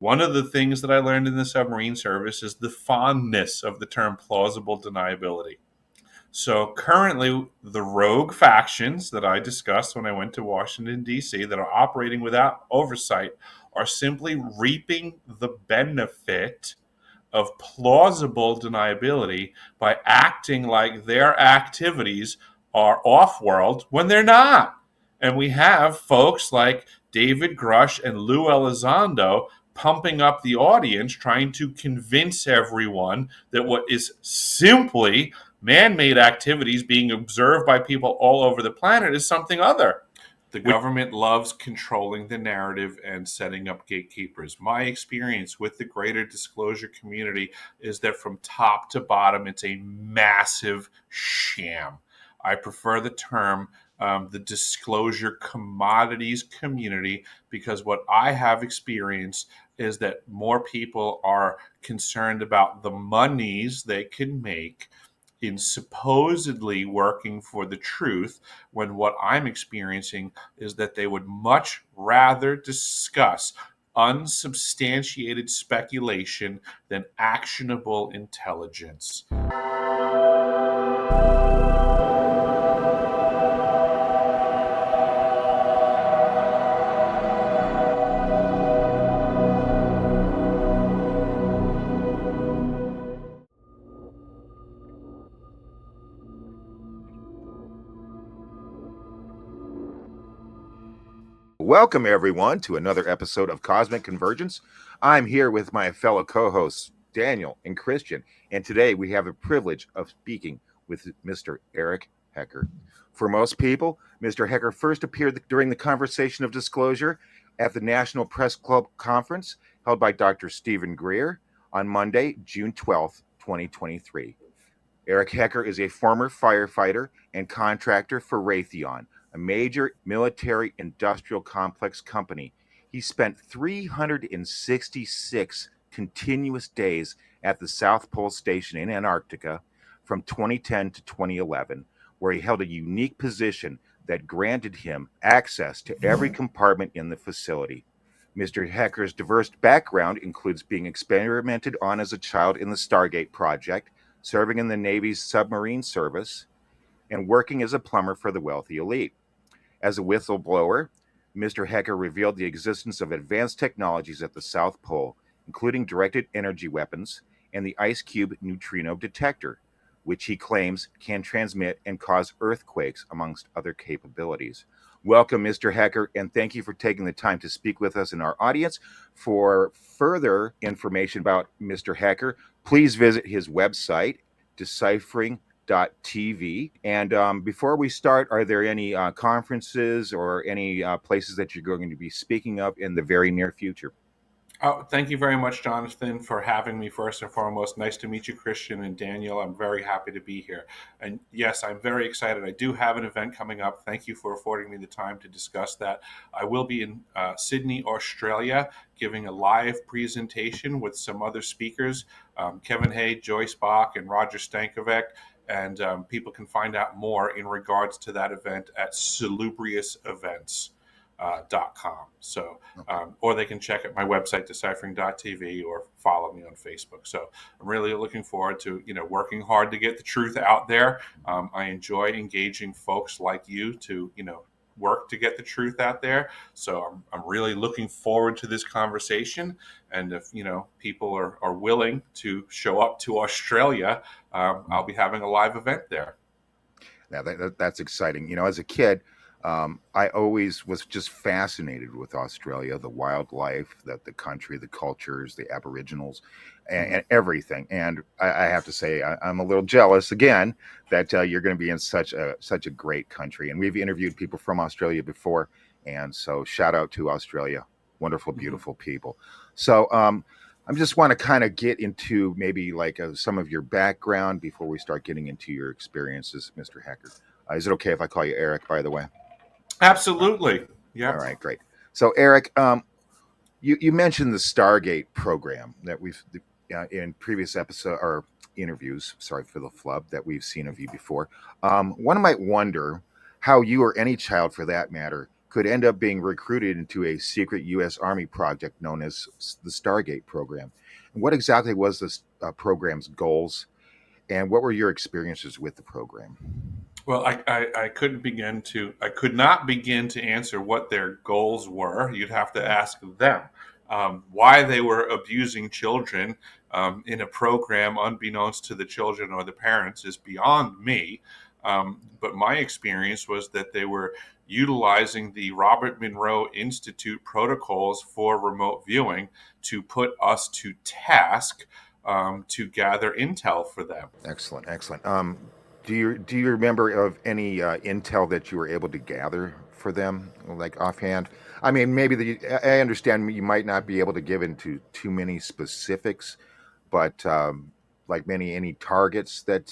One of the things that I learned in the submarine service is the fondness of the term plausible deniability. So currently, the rogue factions that I discussed when I went to Washington, D.C., that are operating without oversight are simply reaping the benefit of plausible deniability by acting like their activities are off world when they're not. And we have folks like David Grush and Lou Elizondo pumping up the audience, trying to convince everyone that what is simply man made activities being observed by people all over the planet is something other. The government loves controlling the narrative and setting up gatekeepers. My experience with the greater disclosure community is that from top to bottom, it's a massive sham. I prefer the term the disclosure commodities community because what I have experienced is that more people are concerned about the monies they can make in supposedly working for the truth when what I'm experiencing is that they would much rather discuss unsubstantiated speculation than actionable intelligence. Welcome, everyone, to another episode of Cosmic Convergence. I'm here with my fellow co hosts, Daniel and Christian, and today we have the privilege of speaking with Mr. Eric Hecker. For most people, Mr. Hecker first appeared during the conversation of disclosure at the National Press Club conference held by Dr. Stephen Greer on Monday, June 12th, 2023. Eric Hecker is a former firefighter and contractor for Raytheon, a major military industrial complex company. He spent 366 continuous days at the South Pole Station in Antarctica from 2010 to 2011, where he held a unique position that granted him access to every compartment in the facility. Mr. Hecker's diverse background includes being experimented on as a child in the Stargate project, serving in the Navy's submarine service, and working as a plumber for the wealthy elite. As a whistleblower, Mr. Hecker revealed the existence of advanced technologies at the South Pole, including directed energy weapons and the ice cube neutrino detector, which he claims can transmit and cause earthquakes, amongst other capabilities. Welcome, Mr. Hecker, and thank you for taking the time to speak with us and our audience. For further information about Mr. Hecker, please visit his website, deciphering.tv. And before we start, are there any conferences or any places that you're going to be speaking of in the very near future? Oh, thank you very much, Jonathan, for having me first and foremost. Nice to meet you, Christian and Daniel. I'm very happy to be here. And yes, I'm very excited. I do have an event coming up. Thank you for affording me the time to discuss that. I will be in Sydney, Australia, giving a live presentation with some other speakers, Kevin Hay, Joyce Bach, and Roger Stankovic. And people can find out more in regards to that event at salubriousevents.com. So, or they can check at my website, deciphering.tv, or follow me on Facebook. So I'm really looking forward to, working hard to get the truth out there. I enjoy engaging folks like you to, work to get the truth out there. So I'm really looking forward to this conversation. And if, people are willing to show up to Australia, I'll be having a live event there. Yeah, that's exciting. As a kid, I always was just fascinated with Australia, the wildlife, the country, the cultures, the Aboriginals, and everything. And I have to say, I'm a little jealous again that you're going to be in such a great country. And we've interviewed people from Australia before, and so shout out to Australia, wonderful, beautiful people. So I just want to kind of get into maybe like some of your background before we start getting into your experiences, Mr. Hecker. Is it okay if I call you Eric, by the way? Absolutely. Yeah. All right, great. So, Eric, you mentioned the Stargate program that we've in previous episode or interviews. Sorry for the flub that we've seen of you before. One might wonder how you or any child, for that matter, could end up being recruited into a secret U.S. Army project known as the Stargate program. And what exactly was this program's goals, and what were your experiences with the program? Well, I could not begin to answer what their goals were. You'd have to ask them why they were abusing children in a program unbeknownst to the children or the parents is beyond me. But my experience was that they were utilizing the Robert Monroe Institute protocols for remote viewing to put us to task to gather intel for them. Excellent, excellent. Do you remember of any intel that you were able to gather for them, like offhand? I mean, maybe I understand you might not be able to give into too many specifics, but like any targets that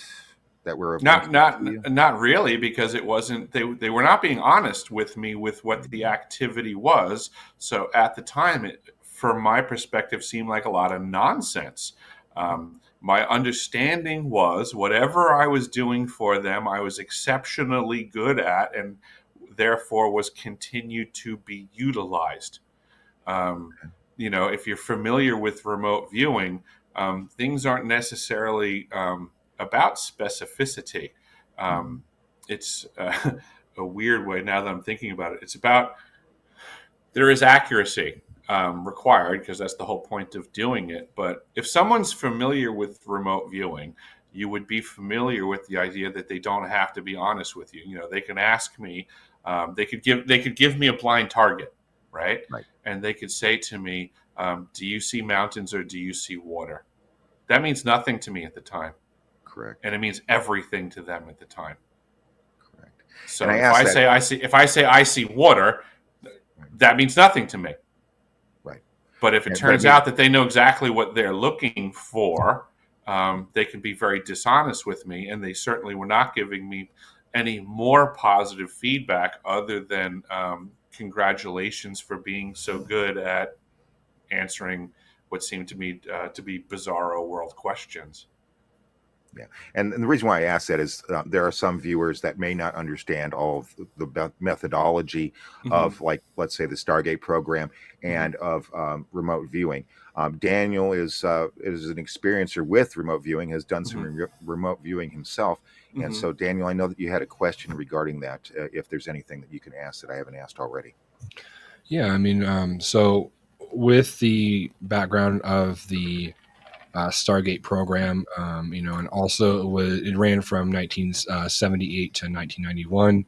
were of Not interest to not you. not really, because it wasn't they were not being honest with me with what the activity was. So at the time, it, from my perspective, seemed like a lot of nonsense. My understanding was whatever I was doing for them, I was exceptionally good at, and therefore was continued to be utilized. Um, if you're familiar with remote viewing, things aren't necessarily about specificity. Um, it's a weird way now that I'm thinking about it. It's about there is accuracy required because that's the whole point of doing it. But if someone's familiar with remote viewing, you would be familiar with the idea that they don't have to be honest with you. They can ask me. They could give me a blind target, right? Right, And they could say to me, "Do you see mountains or do you see water?" That means nothing to me at the time, correct, and it means everything to them at the time. correct. And So I if asked I that. say I see, if I say I see water, that means nothing to me. Right, But if it but I turns mean, out that they know exactly what they're looking for, they can be very dishonest with me, and they certainly were not giving me any more positive feedback other than congratulations for being so good at answering what seemed to me to be bizarro world questions. yeah, and the reason why I ask that is there are some viewers that may not understand all of the methodology Hmm. of, like, let's say, the Stargate program Hmm. and of remote viewing. Daniel is an experiencer with remote viewing, has done some Hmm. remote viewing himself, and Hmm. so Daniel, I know that you had a question regarding that. If there's anything that you can ask that I haven't asked already. Yeah, I mean, so with the background of the Stargate program, and also it ran from 1978 to 1991.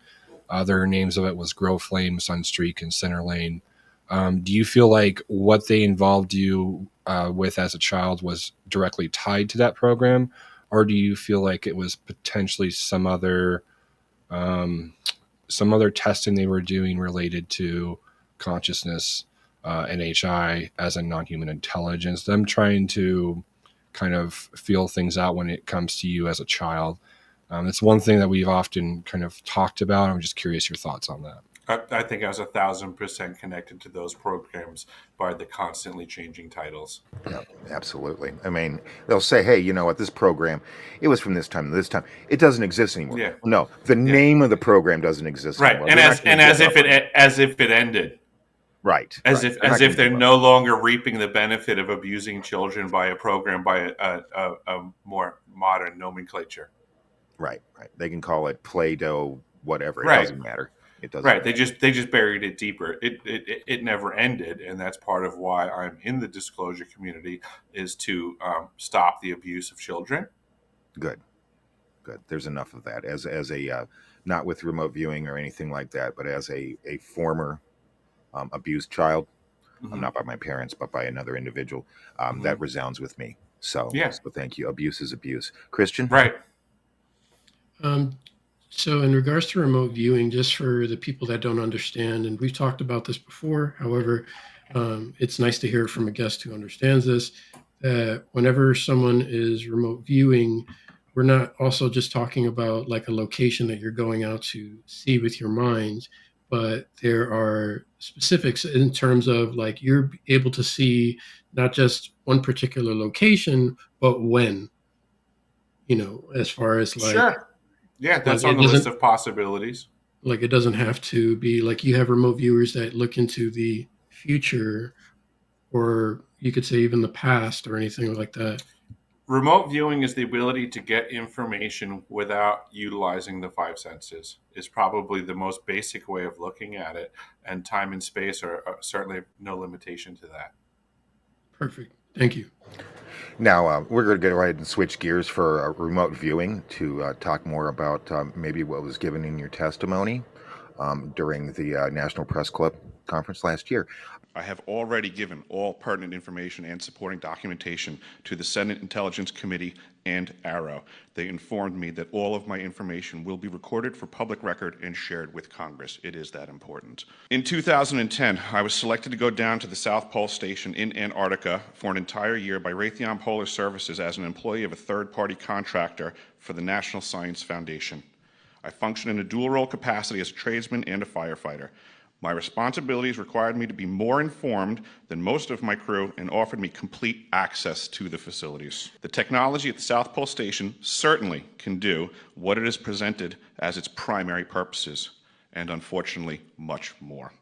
Other names of it was Grow Flame, Sunstreak, and Center Lane. Do you feel like what they involved you with as a child was directly tied to that program, or do you feel like it was potentially um, some other testing they were doing related to consciousness, NHI as a non-human intelligence, them trying to kind of feel things out when it comes to you as a child? It's one thing that we've often kind of talked about. I'm just curious your thoughts on that. I think I was 1,000% connected to those programs by the constantly changing titles. Yeah, absolutely. I mean, they'll say, "Hey, you know what? This program, it was from this time to this time. It doesn't exist anymore." Yeah, No, the yeah, name of the program doesn't exist right. anymore. And They're as not going and to give as up if it on you. as if it ended, Right, as right. if They're as not going if to they're give up. no longer reaping the benefit of abusing children by a program by a more modern nomenclature. Right, right. They can call it Play-Doh, whatever. It Right, doesn't matter. It doesn't right. They matter. just they just buried it deeper. It never ended, and that's part of why I'm in the disclosure community is to stop the abuse of children. Good, good. There's enough of that. As a not with remote viewing or anything like that, but as a former abused child, Hmm. not by my parents, but by another individual, that Hmm. resounds with me. So, Yeah, so thank you. Abuse is abuse. Christian. right. Um, so, in regards to remote viewing, just for the people that don't understand, and we've talked about this before, however, it's nice to hear from a guest who understands this, that whenever someone is remote viewing, we're not also just talking about like a location that you're going out to see with your mind, but there are specifics in terms of like you're able to see not just one particular location, but when, as far as like, Sure. Yeah, like that's on it the list doesn't of possibilities. Like, it doesn't have to be like you have remote viewers that look into the future, or you could say even the past or anything like that. Remote viewing is the ability to get information without utilizing the five senses. Is probably the most basic way of looking at it, and time and space are certainly no limitation to that. Perfect. Thank you. Now, we're going to go ahead and switch gears for remote viewing to talk more about maybe what was given in your testimony during the National Press Club conference last year. I have already given all pertinent information and supporting documentation to the Senate Intelligence Committee and ARROW. They informed me that all of my information will be recorded for public record and shared with Congress. It is that important. In 2010, I was selected to go down to the South Pole Station in Antarctica for an entire year by Raytheon Polar Services as an employee of a third-party contractor for the National Science Foundation. I function in a dual-role capacity as a tradesman and a firefighter. My responsibilities required me to be more informed than most of my crew and offered me complete access to the facilities. The technology at the South Pole Station certainly can do what it is presented as its primary purposes, and unfortunately, much more.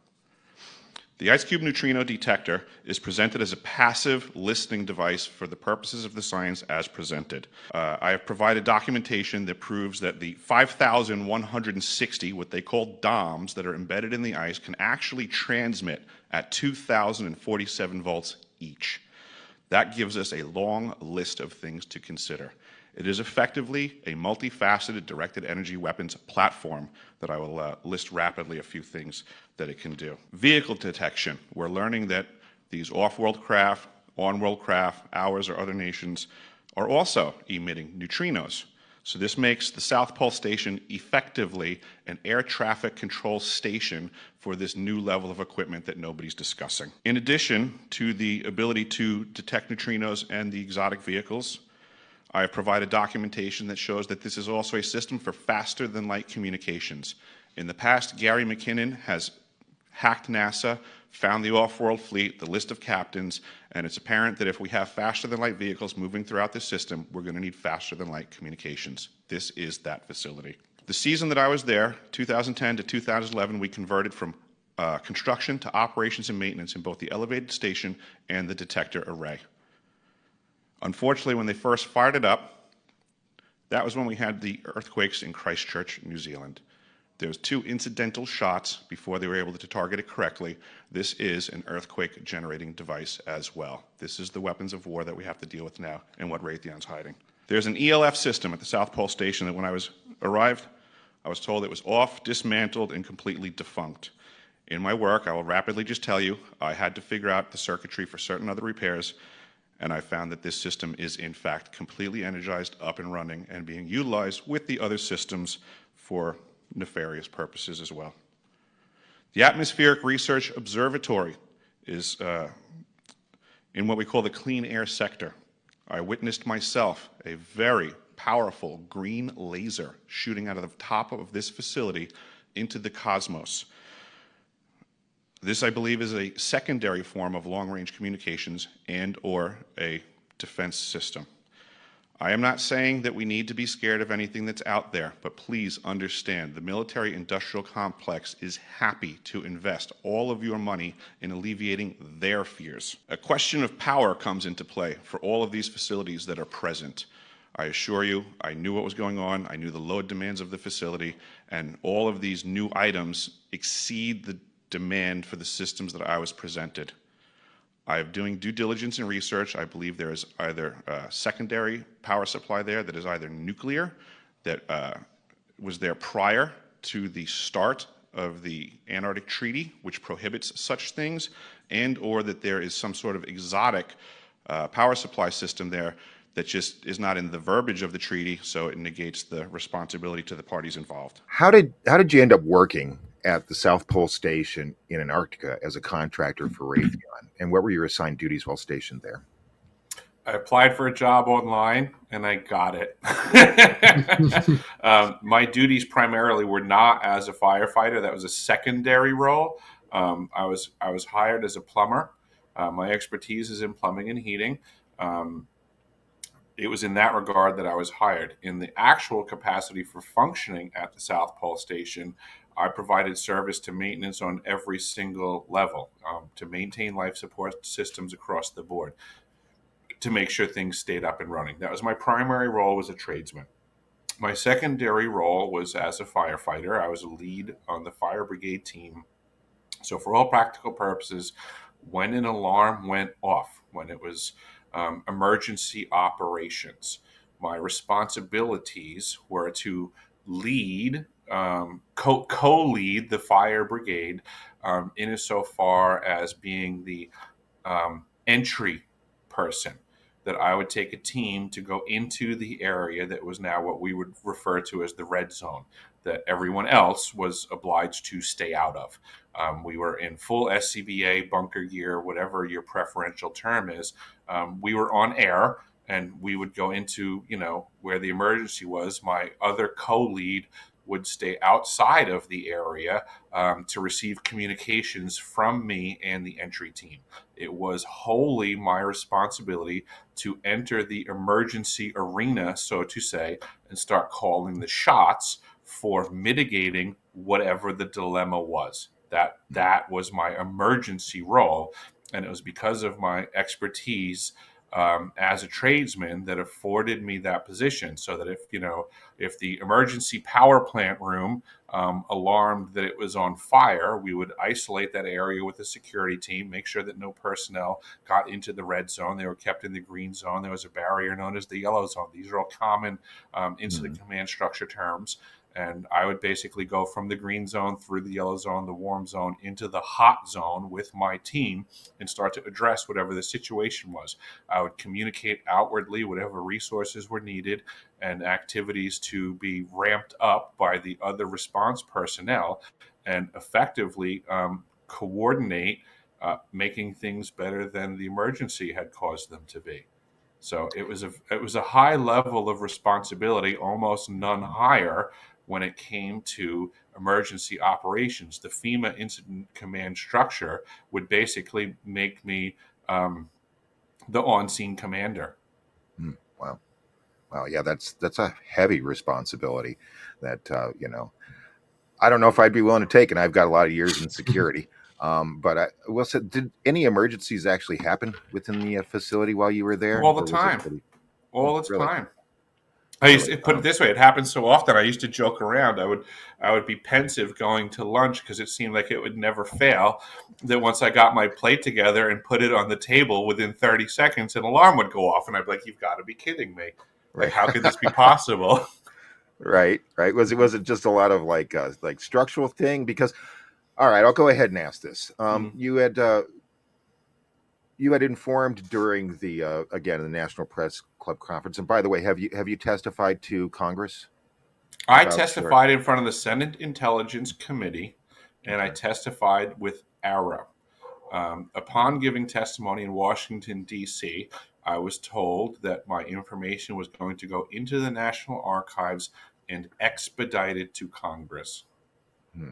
The Ice Cube neutrino detector is presented as a passive listening device for the purposes of the science as presented. I have provided documentation that proves that the 5,160, what they call DOMs, that are embedded in the ice can actually transmit at 2,047 volts each. That gives us a long list of things to consider. It is effectively a multifaceted directed energy weapons platform that I will list rapidly a few things that it can do. Vehicle detection. We're learning that these off-world craft, on-world craft, ours or other nations, are also emitting neutrinos. So this makes the South Pole Station effectively an air traffic control station for this new level of equipment that nobody's discussing. In addition to the ability to detect neutrinos and the exotic vehicles, I have provided documentation that shows that this is also a system for faster than light communications. In the past, Gary McKinnon has hacked NASA, found the off-world fleet, the list of captains, and it's apparent that if we have faster than light vehicles moving throughout the system, we're going to need faster than light communications. This is that facility. The season that I was there, 2010 to 2011, we converted from construction to operations and maintenance in both the elevated station and the detector array. Unfortunately, when they first fired it up, that was when we had the earthquakes in Christchurch, New Zealand. There was 2 incidental shots before they were able to target it correctly. This is an earthquake generating device as well. This is the weapons of war that we have to deal with now and what Raytheon's hiding. There's an ELF system at the South Pole Station that when I arrived, I was told it was off, dismantled, and completely defunct. In my work, I will rapidly just tell you, I had to figure out the circuitry for certain other repairs, and I found that this system is in fact completely energized, up and running, and being utilized with the other systems for nefarious purposes as well. The Atmospheric Research Observatory is in what we call the clean air sector. I witnessed myself a very powerful green laser shooting out of the top of this facility into the cosmos. This, I believe, is a secondary form of long-range communications and or a defense system. I am not saying that we need to be scared of anything that's out there, but please understand the military-industrial complex is happy to invest all of your money in alleviating their fears. A question of power comes into play for all of these facilities that are present. I assure you, I knew what was going on, I knew the load demands of the facility, and all of these new items exceed the demand for the systems that I was presented. I am doing due diligence and research. I believe there is either a secondary power supply there that is either nuclear, that was there prior to the start of the Antarctic Treaty, which prohibits such things, and or that there is some sort of exotic power supply system there that just is not in the verbiage of the treaty, so it negates the responsibility to the parties involved. How did you end up working at the South Pole Station in Antarctica as a contractor for Raytheon, and what were your assigned duties while stationed there? I applied for a job online and I got it. My duties primarily were not as a firefighter. That was a secondary role. I was hired as a plumber. My expertise is in plumbing and heating. It was in that regard that I was hired. In the actual capacity for functioning at the South Pole Station, I provided service to maintenance on every single level, to maintain life support systems across the board, to make sure things stayed up and running. That was my primary role as a tradesman. My secondary role was as a firefighter. I was a lead on the fire brigade team. So, for all practical purposes, when an alarm went off, when it was emergency operations, my responsibilities were to lead, co-lead the fire brigade, in as so far as being the entry person. That I would take a team to go into the area that was now what we would refer to as the red zone, that everyone else was obliged to stay out of. We were in full SCBA, bunker gear, whatever your preferential term is. We were on air, and we would go into, where the emergency was. My other co-lead would stay outside of the area, to receive communications from me and the entry team. It was wholly my responsibility to enter the emergency arena, so to say, and start calling the shots for mitigating whatever the dilemma was. That was my emergency role, and it was because of my expertise, as a tradesman, that afforded me that position. So that if the emergency power plant room alarmed that it was on fire, we would isolate that area with a security team, make sure that no personnel got into the red zone. They were kept in the green zone. There was a barrier known as the yellow zone. These are all common incident command structure terms. And I would basically go from the green zone through the yellow zone, the warm zone, into the hot zone with my team, and start to address whatever the situation was. I would communicate outwardly whatever resources were needed and activities to be ramped up by the other response personnel, and effectively coordinate, making things better than the emergency had caused them to be. So it was a high level of responsibility, almost none higher, when it came to emergency operations. The FEMA incident command structure would basically make me the on-scene commander. Wow. Wow. Yeah, that's a heavy responsibility that, I don't know if I'd be willing to take, and I've got a lot of years in security. But I will say, did any emergencies actually happen within the facility while you were there, All the or was it time. pretty? All Oh, the really? time. I used Really? to put it this way: it happened so often. I used to joke around. I would be pensive going to lunch because it seemed like it would never fail. That once I got my plate together and put it on the table, within 30 seconds, an alarm would go off, and I'd be like, "You've got to be kidding me! Like, Right. how could this be possible?" Right. Right. Was it just a lot of like structural thing? Because, all right, I'll go ahead and ask this. Mhm. You had informed during the again the National Press Club conference, and by the way, have you testified to Congress I about testified in front of the Senate Intelligence Committee, and I Okay. testified with Arrow. Upon giving testimony in Washington, D.C., I was told that my information was going to go into the National Archives and expedited to Congress. Hmm.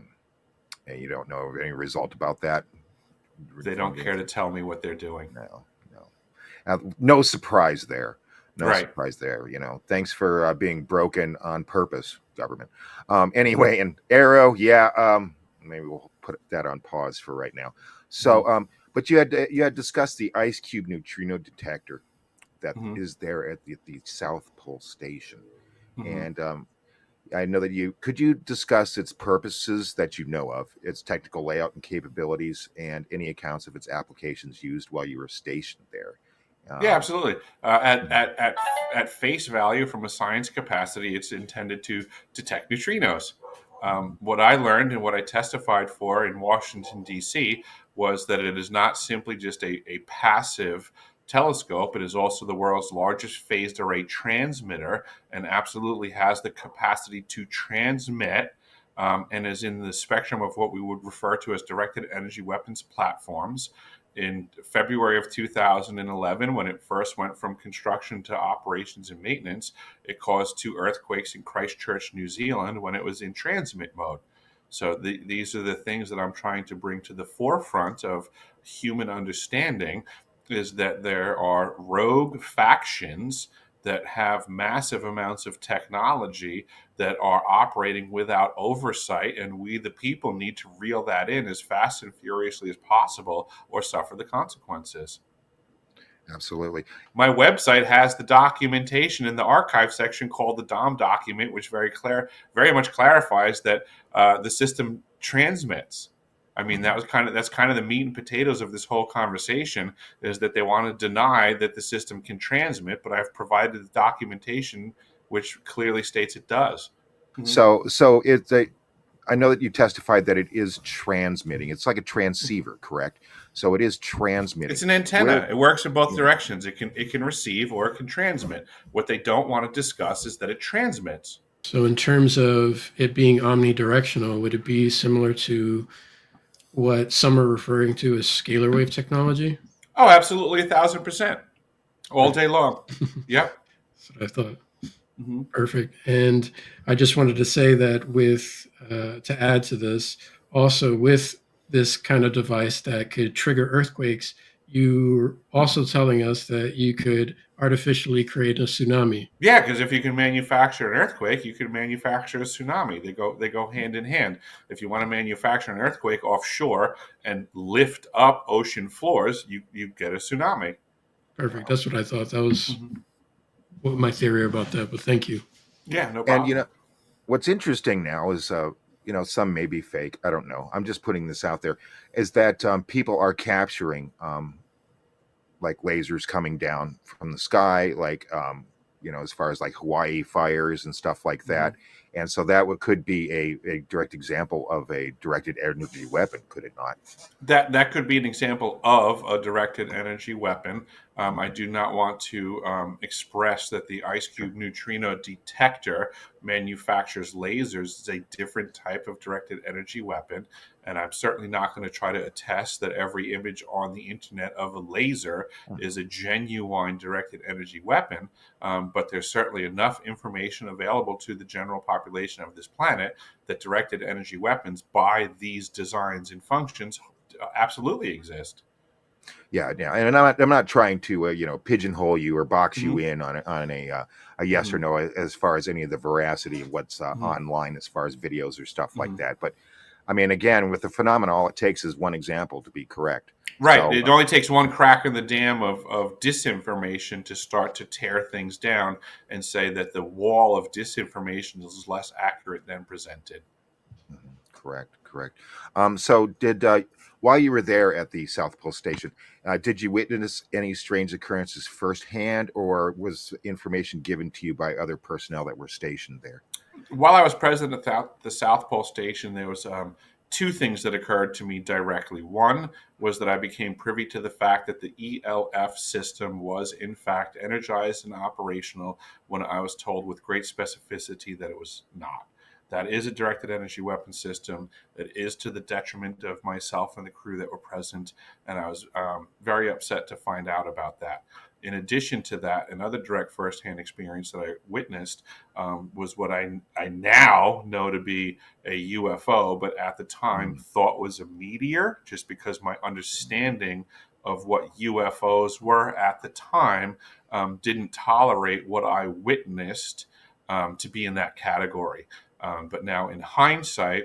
And you don't know of any result about that? They don't care to tell me what they're doing. No, no. No surprise there. No Right. surprise there. Thanks for being broken on purpose, government. Anyway, and Arrow, yeah. Maybe we'll put that on pause for right now. So, but you had discussed the ice cube neutrino detector that Mhm. is there at the South Pole Station, Mhm. and I know that could you discuss its purposes that you know of, its technical layout and capabilities, and any accounts of its applications used while you were stationed there. Yeah, Um, absolutely. At face value, from a science capacity, it's intended to detect neutrinos. What I learned and what I testified for in Washington, D.C., was that it is not simply just a passive telescope. It is also the world's largest phased array transmitter, and absolutely has the capacity to transmit, and is in the spectrum of what we would refer to as directed energy weapons platforms. In February of 2011, when it first went from construction to operations and maintenance, it caused 2 earthquakes in Christchurch, New Zealand, when it was in transmit mode. So these are the things that I'm trying to bring to the forefront of human understanding, is that there are rogue factions that have massive amounts of technology that are operating without oversight, and we, the people, need to reel that in as fast and furiously as possible or suffer the consequences. Absolutely. My website has the documentation in the archive section called the DOM document, which very much clarifies that the system transmits. I mean, that's kind of the meat and potatoes of this whole conversation, is that they want to deny that the system can transmit, but I've provided the documentation which clearly states it does. So it's a. I know that you testified that it is transmitting. It's like a transceiver, correct? So it is transmitting. It's an antenna. It works in both directions. It can receive or it can transmit. What they don't want to discuss is that it transmits. So in terms of it being omnidirectional, would it be similar to what some are referring to as scalar wave technology? Oh, absolutely, 1,000%, all day long. Yep. That's what I thought. Perfect. And I just wanted to say that with to add to this, also with this kind of device that could trigger earthquakes, you're also telling us that you could artificially create a tsunami. Yeah, because if you can manufacture an earthquake, you can manufacture a tsunami. They go hand in hand. If you want to manufacture an earthquake offshore and lift up ocean floors, you get a tsunami. Perfect. That's what I thought. That was what my theory about that. But thank you. Yeah, no problem. And what's interesting now is some may be fake. I don't know. I'm just putting this out there. Is that people are capturing like lasers coming down from the sky, like as far as like Hawaii fires and stuff like that. And so that could be a direct example of a directed energy weapon, could it not? That could be an example of a directed energy weapon. I do not want to express that the ice cube neutrino detector manufactures lasers. It's a different type of directed energy weapon. And I'm certainly not going to try to attest that every image on the internet of a laser is a genuine directed energy weapon. But there's certainly enough information available to the general population of this planet that directed energy weapons by these designs and functions absolutely exist. Yeah, and I'm not trying to pigeonhole you or box you in on a yes or no as far as any of the veracity of what's online as far as videos or stuff like that. But I mean, again, with the phenomenon, all it takes is one example to be correct. Right. So, it only takes one crack in the dam of disinformation to start to tear things down and say that the wall of disinformation is less accurate than presented. Correct. So did while you were there at the South Pole Station, did you witness any strange occurrences firsthand, or was information given to you by other personnel that were stationed there? While I was president at the South Pole Station, there was two things that occurred to me directly. One was that I became privy to the fact that the ELF system was in fact energized and operational when I was told with great specificity that it was not. That is a directed energy weapon system that is to the detriment of myself and the crew that were present, and I was very upset to find out about that. In addition to that, another direct firsthand experience that I witnessed was what I now know to be a UFO, but at the time thought was a meteor, just because my understanding of what UFOs were at the time didn't tolerate what I witnessed to be in that category. But now, in hindsight,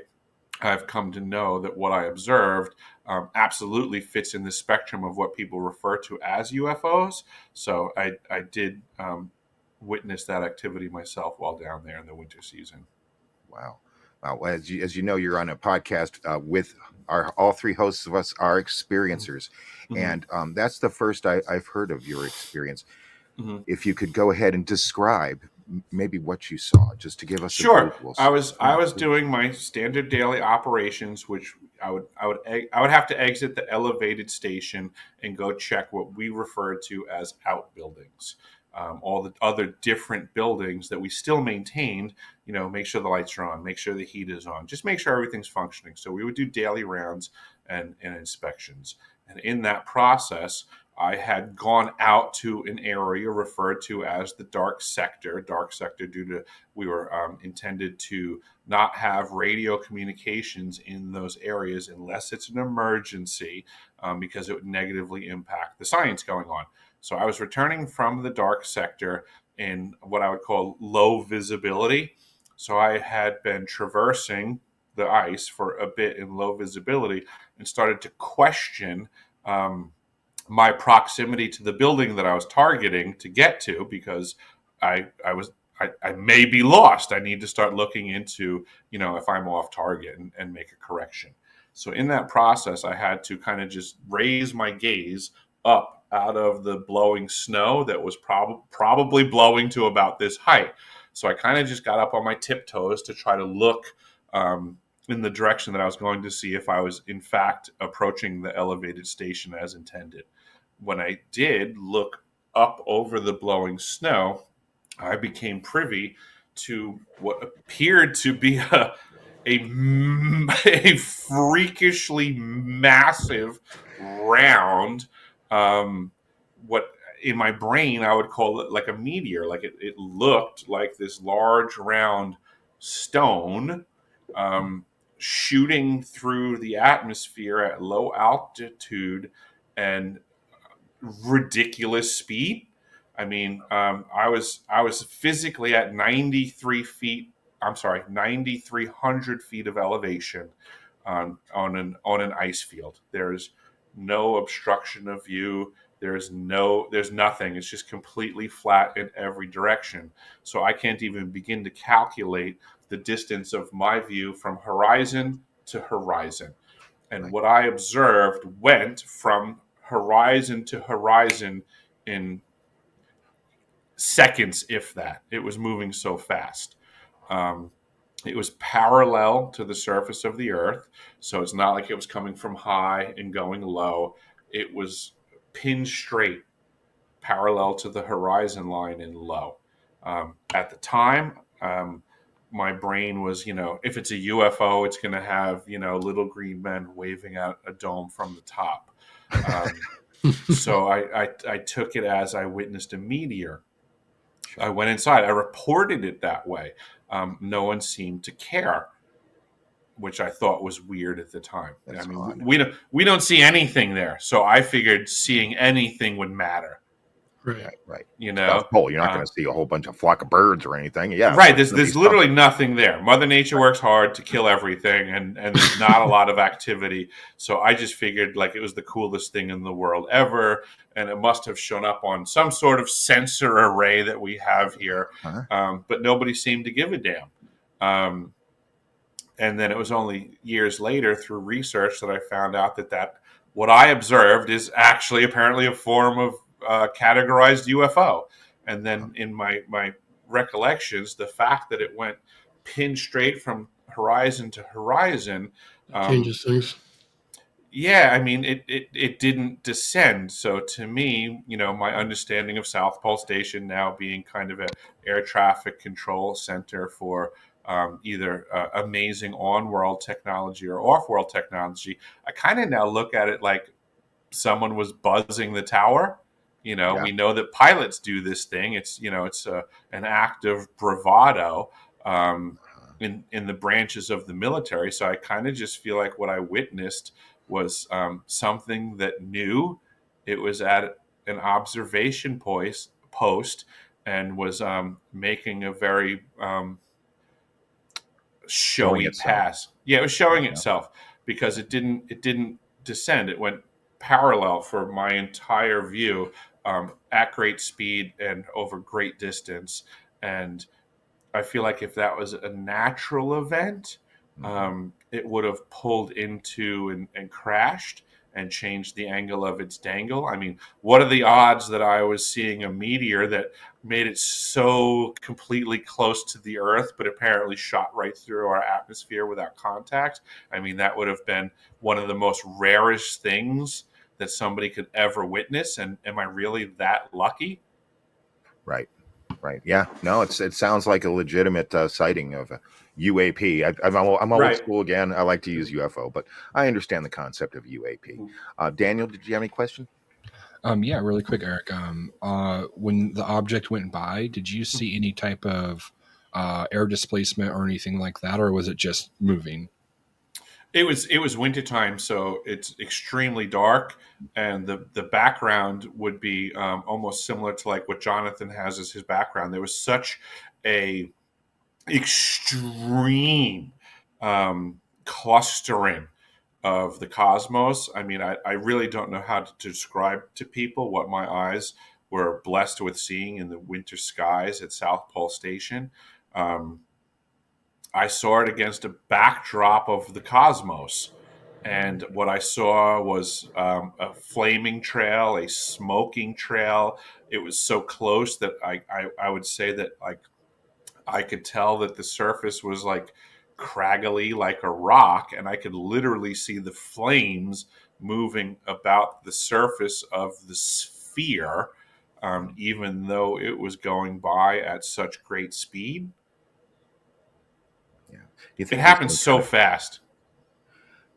I've come to know that what I observed absolutely fits in the spectrum of what people refer to as UFOs. So I did witness that activity myself while down there in the winter season. Wow. As you know, you're on a podcast with all three hosts of us are experiencers, and that's the first I've heard of your experience. If you could go ahead and describe maybe what you saw, just to give us Sure. a I was doing my standard daily operations, which I would have to exit the elevated station and go check what we refer to as outbuildings. All the other different buildings that we still maintained, make sure the lights are on, make sure the heat is on, just make sure everything's functioning. So we would do daily rounds and inspections. And in that process, I had gone out to an area referred to as the dark sector due to we were intended to not have radio communications in those areas unless it's an emergency, because it would negatively impact the science going on. So I was returning from the dark sector, in what I would call low visibility. So I had been traversing the ice for a bit in low visibility and started to question my proximity to the building that I was targeting to get to, because I may be lost. I need to start looking into, if I'm off target and make a correction. So in that process, I had to kind of just raise my gaze up out of the blowing snow that was probably blowing to about this height. So I kind of just got up on my tiptoes to try to look in the direction that I was going to see if I was in fact approaching the elevated station as intended. When I did look up over the blowing snow, I became privy to what appeared to be a freakishly massive round, what in my brain I would call it like a meteor. Like it looked like this large round stone shooting through the atmosphere at low altitude and ridiculous speed. I mean, I was physically at 93 feet. I'm sorry, 9,300 feet of elevation on an ice field. There's no obstruction of view. There's nothing. It's just completely flat in every direction. So I can't even begin to calculate the distance of my view from horizon to horizon. And what I observed went from horizon to horizon in seconds, if that. It was moving so fast. It was parallel to the surface of the earth, so it's not like it was coming from high and going low. It was pinned straight, parallel to the horizon line and low. At the time, my brain was, if it's a UFO, it's going to have, little green men waving out a dome from the top. So I took it as I witnessed a meteor. I went inside. I reported it that way. No one seemed to care, which I thought was weird at the time. That's I mean, odd. we don't see anything there, so I figured seeing anything would matter. Right. Right. You South know, Pole, you're not going to see a whole bunch of flock of birds or anything. Yeah. right? There's There's literally nothing there. Mother Nature works hard to kill everything, and there's not a lot of activity. So I just figured like it was the coolest thing in the world ever, and it must have shown up on some sort of sensor array that we have here. But nobody seemed to give a damn. And then it was only years later through research that I found out that what I observed is actually apparently a form of categorized UFO. And then in my recollections, the fact that it went pinned straight from horizon to horizon, Changes things. yeah, I mean, it didn't descend. So to me, my understanding of South Pole Station now being kind of a air traffic control center for either amazing on-world technology or off-world technology, I kind of now look at it like someone was buzzing the tower. Yeah. We know that pilots do this thing. It's an act of bravado in the branches of the military. So I kind of just feel like what I witnessed was something that knew it was at an observation post and was making a very Showing showy itself. pass. Yeah, it was showing Yeah. itself because it didn't descend. It went parallel for my entire view at great speed and over great distance. And I feel like if that was a natural event, it would have pulled into and crashed and changed the angle of its dangle. I mean, what are the odds that I was seeing a meteor that made it so completely close to the Earth, but apparently shot right through our atmosphere without contact? I mean, that would have been one of the most rarest things that somebody could ever witness. And am I really that lucky? Right. Yeah. No, it sounds like a legitimate sighting of a UAP. I'm old Right. school again. I like to use UFO, but I understand the concept of UAP. Daniel, did you have any question? Yeah, really quick, Eric. When the object went by, did you see any type of air displacement or anything like that, or was it just moving? It was wintertime, so it's extremely dark, and the background would be almost similar to like what Jonathan has as his background. There was such a extreme clustering of the cosmos. I mean, I really don't know how to describe to people what my eyes were blessed with seeing in the winter skies at South Pole Station. Um, I saw it against a backdrop of the cosmos. And what I saw was a flaming trail, a smoking trail. It was so close that I would say that like I could tell that the surface was like craggly like a rock, and I could literally see the flames moving about the surface of the sphere, even though it was going by at such great speed. Yeah. Do you It think there's happened any so kind of, fast.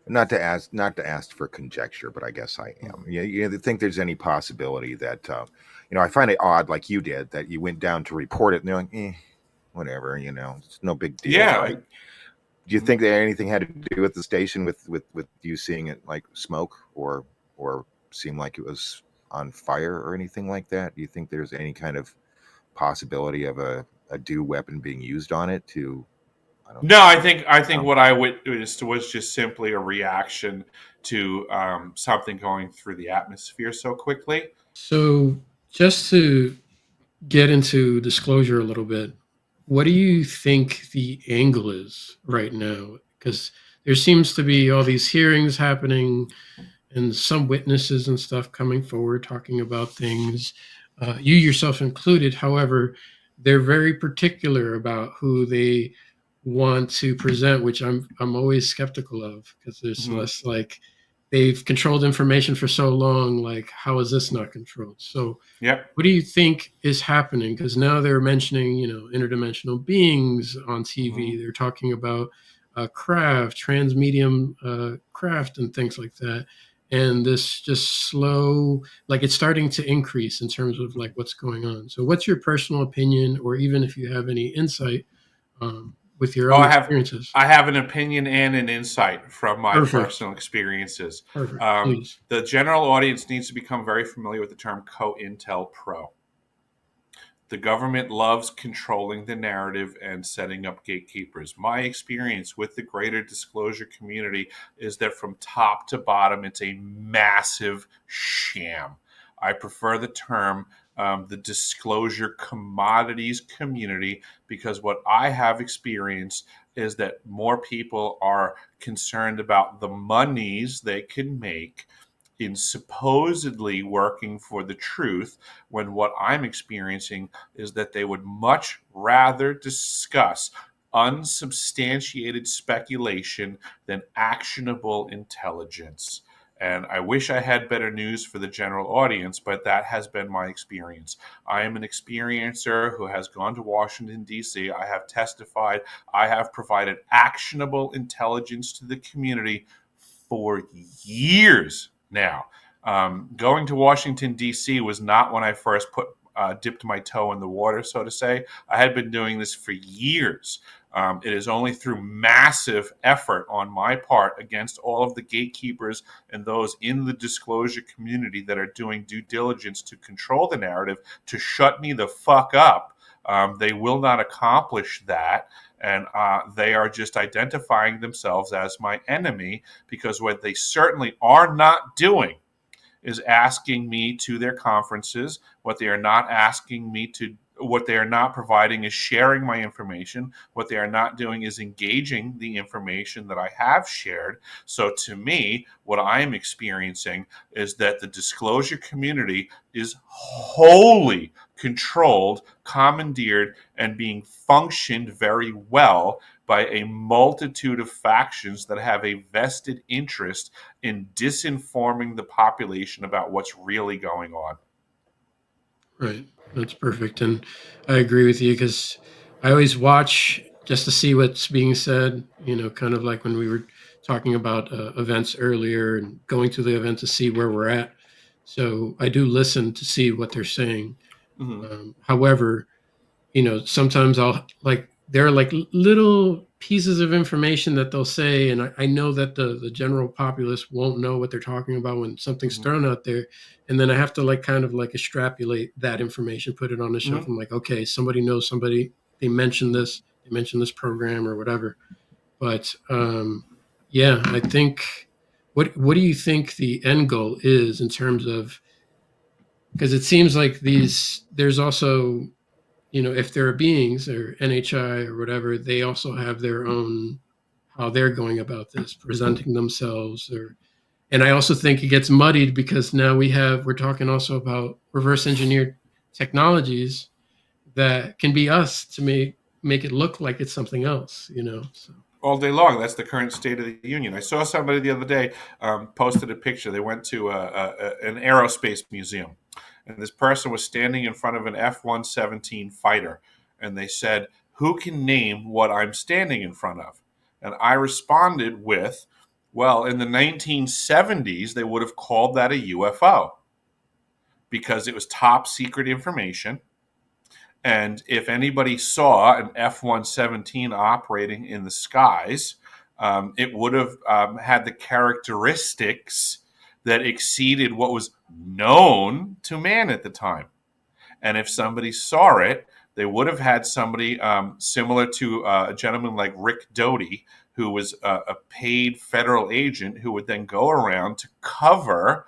not to ask for conjecture, but I guess I am. You think there's any possibility that I find it odd, like you did, that you went down to report it and they're like, whatever, it's no big deal, Yeah. right? Do you think that anything had to do with the station with you seeing it like smoke or seem like it was on fire or anything like that? Do you think there's any kind of possibility of a dew weapon being used on it to, I don't No, I think know. what I witnessed was just simply a reaction to something going through the atmosphere so quickly. So, just to get into disclosure a little bit, what do you think the angle is right now? Because there seems to be all these hearings happening and some witnesses and stuff coming forward talking about things, you yourself included. However, they're very particular about who they want to present, which I'm always skeptical of because there's Mhm. less like they've controlled information for so long. Like, how is this not controlled? So, Yep. what do you think is happening? Because now they're mentioning, interdimensional beings on Mhm. TV. They're talking about craft, transmedium craft, and things like that. And this just slow, like it's starting to increase in terms of like what's going on. So, what's your personal opinion, or even if you have any insight with your Oh, own I have experiences? I have an opinion and an insight from my Perfect. personal experiences. Perfect. Please. The general audience needs to become very familiar with the term COINTELPRO. The government loves controlling the narrative and setting up gatekeepers. My experience with the greater disclosure community is that from top to bottom, it's a massive sham. I prefer the term the disclosure commodities community because what I have experienced is that more people are concerned about the monies they can make in supposedly working for the truth when what I'm experiencing is that they would much rather discuss unsubstantiated speculation than actionable intelligence. And I wish I had better news for the general audience, but that has been my experience. I am an experiencer who has gone to Washington, D.C. I have testified. I have provided actionable intelligence to the community for years now. Going to Washington, D.C. was not when I first dipped my toe in the water, so to say. I had been doing this for years. It is only through massive effort on my part against all of the gatekeepers and those in the disclosure community that are doing due diligence to control the narrative to shut me the fuck up. They will not accomplish that. And they are just identifying themselves as my enemy because what they certainly are not doing is asking me to their conferences. What they are not asking me to, what they are not providing is sharing my information. What they are not doing is engaging the information that I have shared. So to me, what I am experiencing is that the disclosure community is wholly controlled, commandeered, and being functioned very well by a multitude of factions that have a vested interest in disinforming the population about what's really going on. Right. That's perfect. And I agree with you because I always watch just to see what's being said, kind of like when we were talking about events earlier and going to the event to see where we're at. So I do listen to see what they're saying. Mhm. However, sometimes I'll like, there are like little pieces of information that they'll say, and I know that the general populace won't know what they're talking about when something's thrown out there, and then I have to like kind of like extrapolate that information, put it on the shelf. I'm like, okay, somebody knows somebody. They mentioned this. They mentioned this program or whatever. But yeah, I think. What do you think the end goal is in terms of? Because it seems like there's also, if there are beings or NHI or whatever, they also have their own how they're going about this, presenting themselves. And I also think it gets muddied because now we're talking also about reverse engineered technologies that can be us to make it look like it's something else. So. All day long. That's the current state of the union. I saw somebody the other day posted a picture. They went to an aerospace museum, and this person was standing in front of an F-117 fighter, and they said, "Who can name what I'm standing in front of?" And I responded with, "Well, in the 1970s, they would have called that a UFO because it was top secret information. And if anybody saw an F-117 operating in the skies, it would have had the characteristics that exceeded what was known to man at the time. And if somebody saw it, they would have had somebody similar to a gentleman like Rick Doty, who was a paid federal agent who would then go around to cover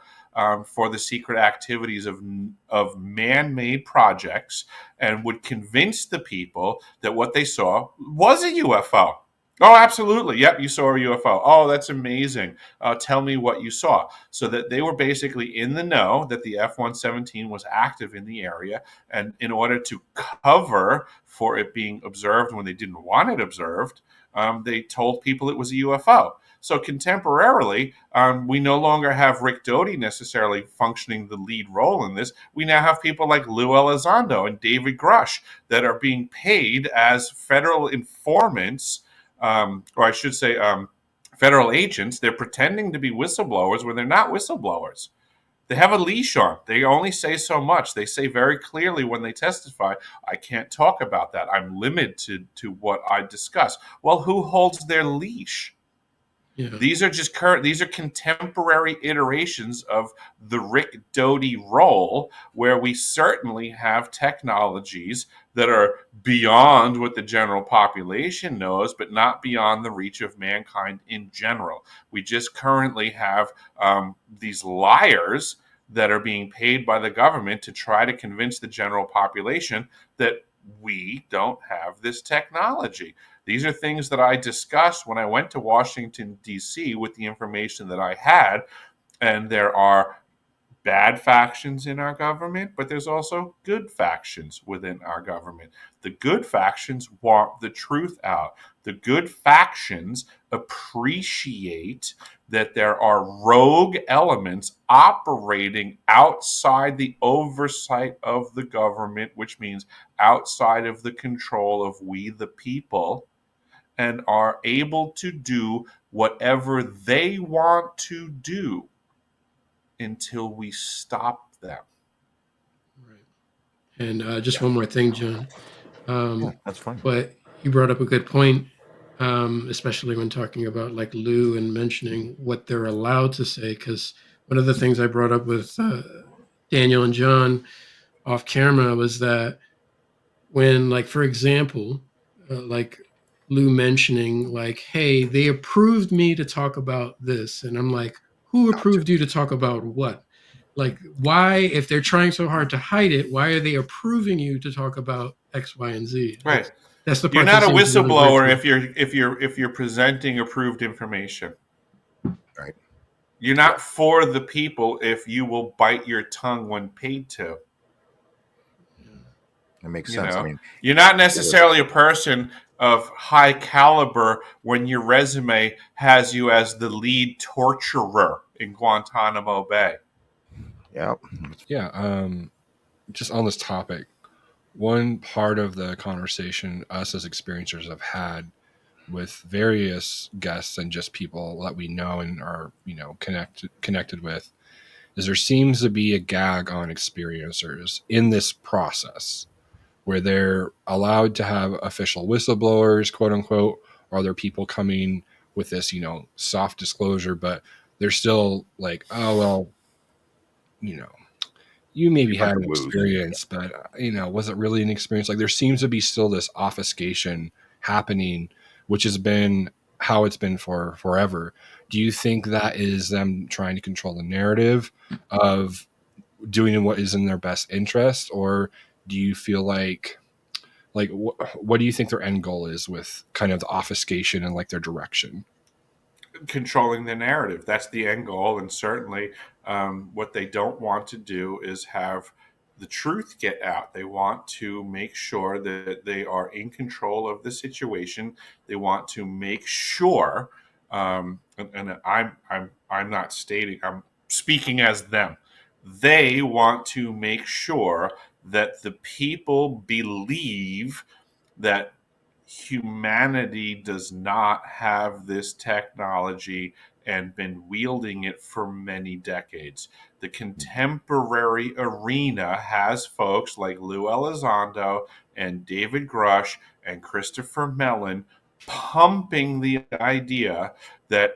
for the secret activities of man-made projects and would convince the people that what they saw was a UFO. Oh, absolutely. Yep, you saw a UFO. Oh, that's amazing. Tell me what you saw. So that they were basically in the know that the F-117 was active in the area. And in order to cover for it being observed when they didn't want it observed, they told people it was a UFO. So contemporarily, we no longer have Rick Doty necessarily functioning the lead role in this. We now have people like Lou Elizondo and David Grush that are being paid as federal informants, or I should say federal agents. They're pretending to be whistleblowers when they're not whistleblowers. They have a leash on. They only say so much. They say very clearly when they testify, I can't talk about that. I'm limited to what I discuss. Well, who holds their leash? Yeah. These are contemporary iterations of the Rick Doty role, where we certainly have technologies that are beyond what the general population knows, but not beyond the reach of mankind in general. We just currently have these liars that are being paid by the government to try to convince the general population that we don't have this technology. These are things that I discussed when I went to Washington, D.C. with the information that I had. And there are bad factions in our government, but there's also good factions within our government. The good factions want the truth out. The good factions appreciate that there are rogue elements operating outside the oversight of the government, which means outside of the control of we the people, and are able to do whatever they want to do until we stop them. Right. And just one more thing, John. That's fine. But you brought up a good point, especially when talking about like Lou and mentioning what they're allowed to say. Because one of the things I brought up with Daniel and John off camera was that when, like, for example, like Lou mentioning, like, hey, they approved me to talk about this. And I'm like, who approved you to talk about what? Like, why, if they're trying so hard to hide it, why are they approving you to talk about X, Y, and Z? Right. That's the You're part. not a that seems really weird whistleblower to me. if you're presenting approved information. Right. You're not for the people if you will bite your tongue when paid to. It makes You sense. know, I mean, you're not necessarily a person of high caliber when your resume has you as the lead torturer in Guantanamo Bay. yeah. Yeah. Just on this topic, one part of the conversation us as experiencers have had with various guests and just people that we know and are, connected with, is there seems to be a gag on experiencers in this process where they're allowed to have official whistleblowers, quote unquote, are there people coming with this, soft disclosure, but they're still like, oh, well, you know, you maybe Bunch had of an woos. experience, but was it really an experience? Like there seems to be still this obfuscation happening, which has been how it's been for forever. Do you think that is them trying to control the narrative of doing what is in their best interest, or do you feel like what do you think their end goal is with kind of the obfuscation and like their direction? Controlling the narrative. That's the end goal. And certainly what they don't want to do is have the truth get out. They want to make sure that they are in control of the situation. They want to make sure, and I'm not stating, I'm speaking as them. They want to make sure that the people believe that humanity does not have this technology and been wielding it for many decades. The contemporary arena has folks like Lou Elizondo and David Grush and Christopher Mellon pumping the idea that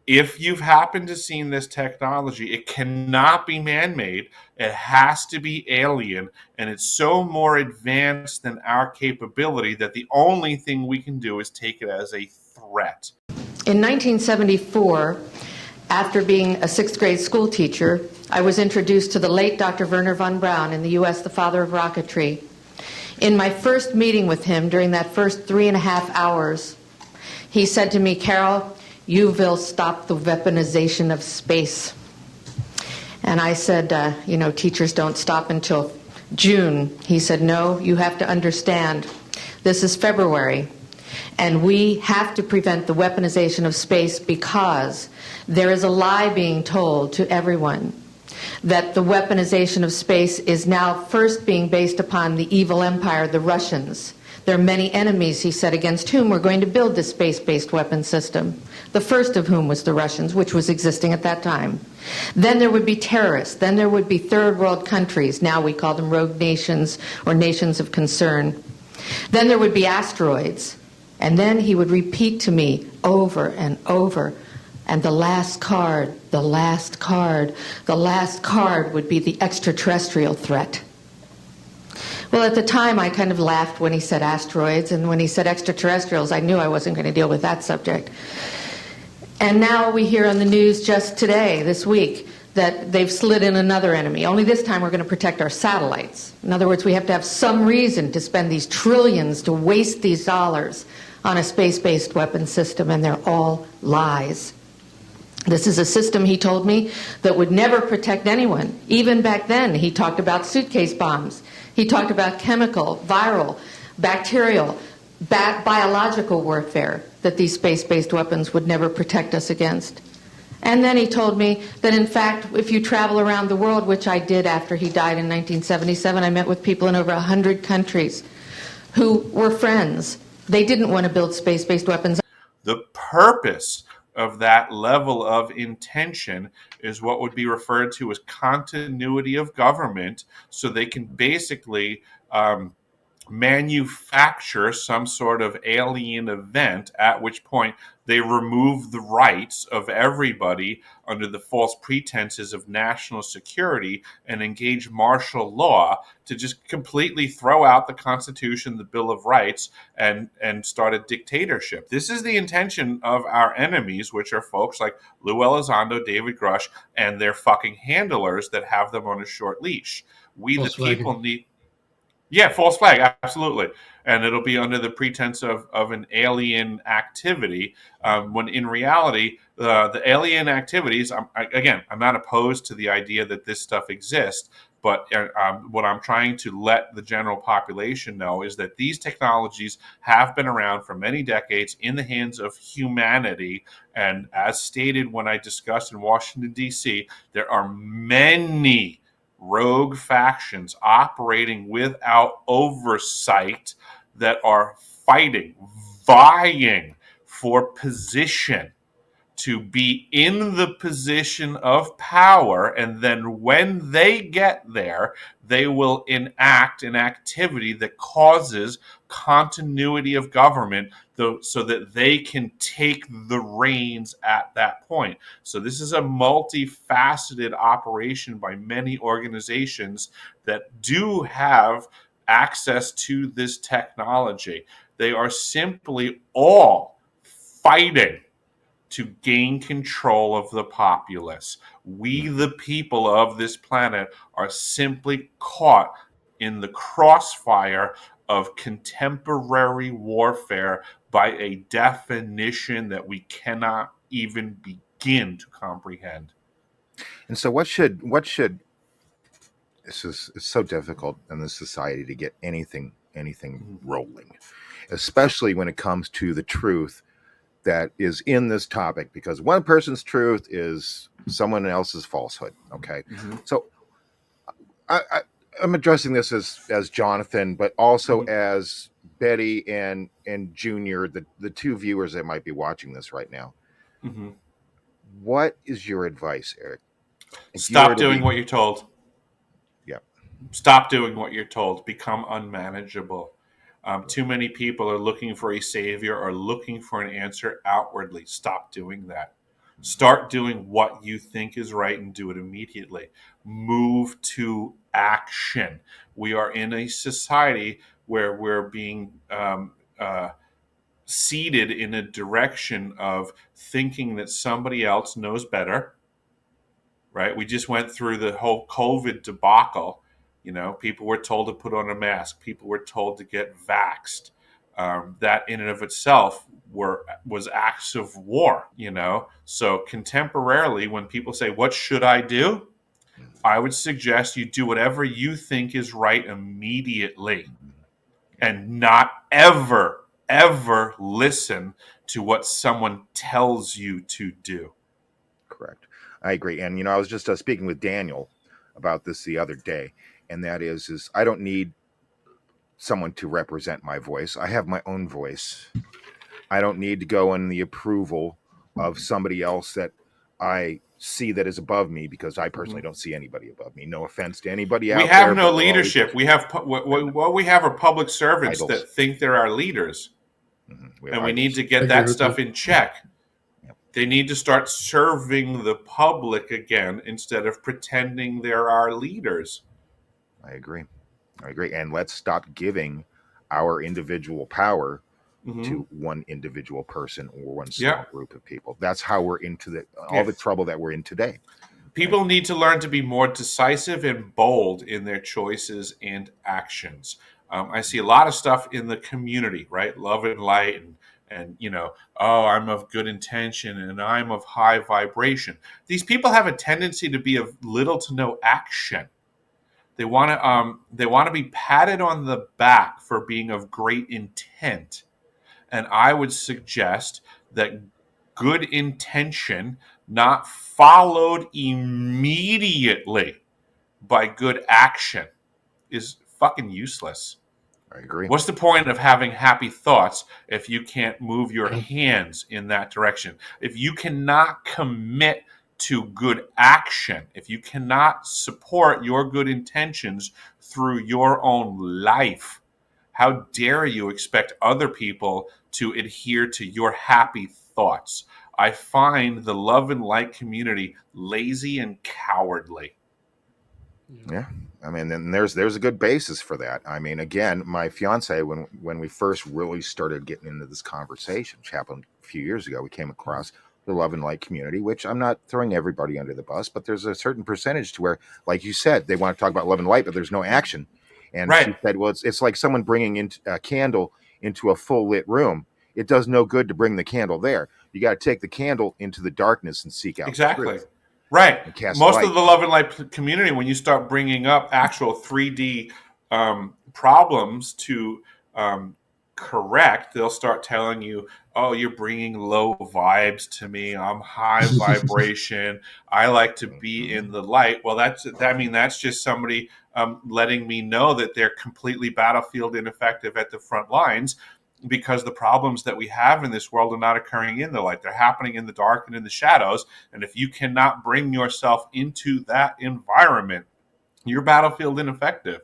if you've happened to seen this technology, it cannot be man-made. It has to be alien, and it's so more advanced than our capability that the only thing we can do is take it as a threat. In 1974, after being a sixth grade school teacher, I was introduced to the late Dr. Wernher von Braun, in the U.S., the father of rocketry. In my first meeting with him, during that first 3.5 hours, he said to me, "Carol, you will stop the weaponization of space." And I said, teachers don't stop until June. He said, "No, you have to understand, this is February, and we have to prevent the weaponization of space because there is a lie being told to everyone that the weaponization of space is now first being based upon the evil empire, the Russians. There are many enemies," he said, "against whom we're going to build this space-based weapon system. The first of whom was the Russians, which was existing at that time. Then there would be terrorists. Then there would be third world countries. Now we call them rogue nations or nations of concern. Then there would be asteroids." And then he would repeat to me over and over, "And the last card, the last card, the last card would be the extraterrestrial threat." Well, at the time, I kind of laughed when he said asteroids, and when he said extraterrestrials, I knew I wasn't going to deal with that subject. And now we hear on the news just today, this week, that they've slid in another enemy. Only this time we're going to protect our satellites. In other words, we have to have some reason to spend these trillions, to waste these dollars on a space-based weapon system, and they're all lies. This is a system, he told me, that would never protect anyone. Even back then, he talked about suitcase bombs. He talked about chemical, viral, bacterial, biological warfare, that these space-based weapons would never protect us against. And then he told me that, in fact, if you travel around the world, which I did after he died in 1977, I met with people in over 100 countries who were friends. They didn't want to build space-based weapons. The purpose of that level of intention is what would be referred to as continuity of government, so they can basically manufacture some sort of alien event, at which point they remove the rights of everybody under the false pretenses of national security and engage martial law to just completely throw out the Constitution, the Bill of Rights, and start a dictatorship. This is the intention of our enemies, which are folks like Lou Elizondo, David Grush, and their fucking handlers that have them on a short leash. We, the people, need... Yeah, false flag, absolutely. And it'll be under the pretense of an alien activity, when in reality, the alien activities, I'm not opposed to the idea that this stuff exists, but what I'm trying to let the general population know is that these technologies have been around for many decades in the hands of humanity. And as stated when I discussed in Washington, D.C., there are many rogue factions operating without oversight that are fighting, vying for position to be in the position of power, and then when they get there, they will enact an activity that causes continuity of government, so that they can take the reins at that point. So this is a multifaceted operation by many organizations that do have access to this technology. They are simply all fighting to gain control of the populace. We, the people of this planet, are simply caught in the crossfire of contemporary warfare by a definition that we cannot even begin to comprehend. And so it's so difficult in this society to get anything rolling, especially when it comes to the truth that is in this topic, because one person's truth is someone else's falsehood. Okay. So I'm addressing this as Jonathan, but also as Betty and Junior, the two viewers that might be watching this right now. What is your advice, Eric? Stop doing what you're told. Yeah. Stop doing what you're told. Become unmanageable. Too many people are looking for a savior or looking for an answer outwardly. Stop doing that. Start doing what you think is right and do it immediately. Move to action. We are in a society where we're being seeded in a direction of thinking that somebody else knows better, right? We just went through the whole COVID debacle. People were told to put on a mask. People were told to get vaxxed. That in and of itself was acts of war, So contemporarily, when people say, what should I do? I would suggest you do whatever you think is right immediately, and not ever, ever listen to what someone tells you to do. Correct. I agree. And, I was just speaking with Daniel about this the other day, and that is I don't need someone to represent my voice. I have my own voice. I don't need to go in the approval of somebody else that I see that is above me, because I personally don't see anybody above me. No offense to anybody out there. We have no leadership. We have what we have are public servants idols that think they're our leaders, and we need to I get agree that with stuff you. in check. They need to start serving the public again instead of pretending they're our leaders. I agree. And let's stop giving our individual power to one individual person or one small group of people. That's how we're into all the trouble that we're in today. People need to learn to be more decisive and bold in their choices and actions. I see a lot of stuff in the community, right? Love and light, and I'm of good intention and I'm of high vibration. These people have a tendency to be of little to no action. They want to be patted on the back for being of great intent. And I would suggest that good intention, not followed immediately by good action, is fucking useless. I agree. What's the point of having happy thoughts if you can't move your hands in that direction? If you cannot commit to good action, if you cannot support your good intentions through your own life, how dare you expect other people to adhere to your happy thoughts? I find the love and light community lazy and cowardly. Yeah. I mean, and there's a good basis for that. I mean, again, my fiance, when we first really started getting into this conversation, which happened a few years ago, we came across the love and light community, which I'm not throwing everybody under the bus, but there's a certain percentage to where, like you said, they want to talk about love and light, but there's no action. And she said, well, it's like someone bringing in a candle into a full lit room. It does no good to bring the candle there. You got to take the candle into the darkness and seek out exactly. truth. Right. Most light. of the love and light community, when you start bringing up actual 3D problems to correct, they'll start telling you, oh, you're bringing low vibes to me. I'm high vibration. I like to be in the light. Well, that's just somebody letting me know that they're completely battlefield ineffective at the front lines. because the problems that we have in this world are not occurring in the light. They're happening in the dark and in the shadows. And if you cannot bring yourself into that environment, your battlefield ineffective.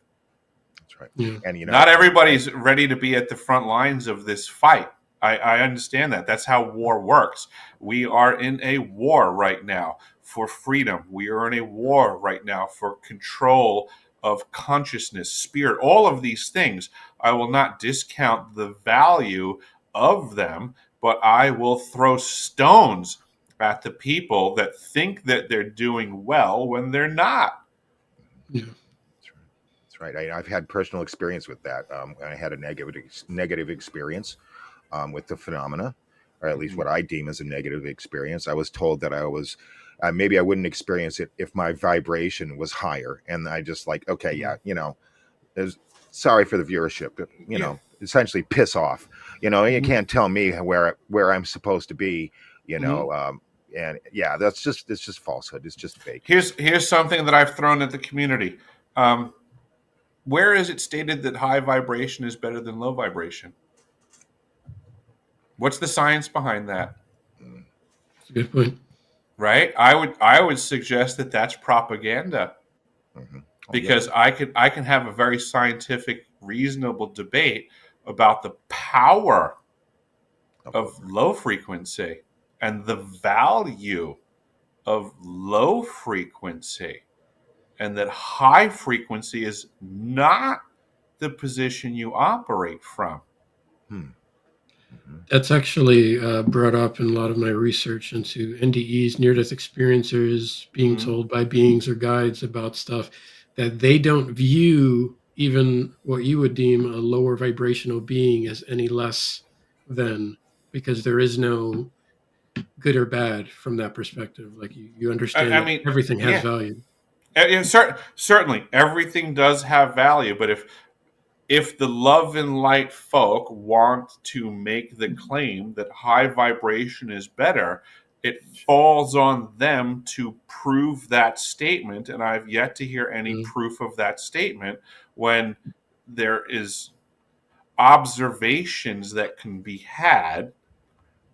That's right. Yeah. And not everybody's ready to be at the front lines of this fight. I understand that. That's how war works. We are in a war right now for freedom. We are in a war right now for control of consciousness, spirit, all of these things. I will not discount the value of them, but I will throw stones at the people that think that they're doing well when they're not. Yeah. That's right. I've had personal experience with that. I had a negative experience with the phenomena, or at least what I deem as a negative experience. I was told that I was maybe I wouldn't experience it if my vibration was higher, and I just like, okay, yeah, sorry for the viewership, but, essentially piss off. You can't tell me where I'm supposed to be. And yeah, it's just falsehood. It's just fake. Here's something that I've thrown at the community. Where is it stated that high vibration is better than low vibration? What's the science behind that? That's a good point. Right? I would suggest that that's propaganda, because I can have a very scientific, reasonable debate about the power of low frequency and the value of low frequency, and that high frequency is not the position you operate from. That's actually brought up in a lot of my research into NDEs, near-death experiencers being told by beings or guides about stuff that they don't view even what you would deem a lower vibrational being as any less than, because there is no good or bad from that perspective. Like you understand I that mean, everything has yeah. value. And certainly, everything does have value. But if the love and light folk want to make the claim that high vibration is better, it falls on them to prove that statement. And I've yet to hear any proof of that statement, when there is observations that can be had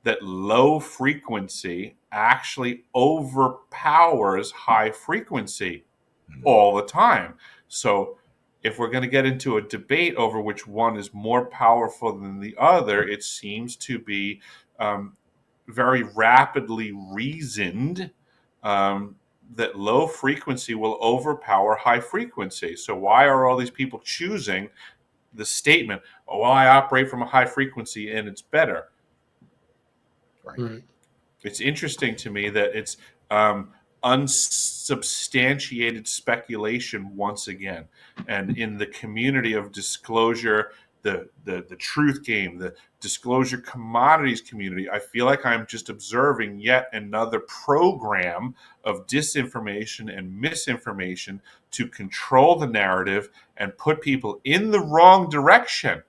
that low frequency actually overpowers high frequency all the time. So if we're going to get into a debate over which one is more powerful than the other, it seems to be very rapidly reasoned that low frequency will overpower high frequency. So why are all these people choosing the statement, oh, well, I operate from a high frequency and it's better? Right. It's interesting to me that it's unsubstantiated speculation once again. And in the community of disclosure, the truth game, the disclosure commodities community, I feel like I'm just observing yet another program of disinformation and misinformation to control the narrative and put people in the wrong direction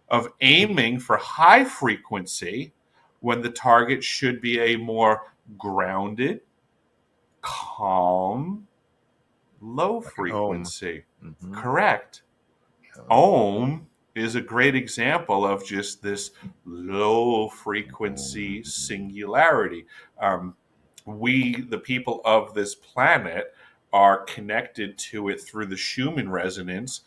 of aiming for high frequency, when the target should be a more grounded, calm, low frequency. Correct. Ohm is a great example of just this low frequency singularity. We, the people of this planet, are connected to it through the Schumann resonance,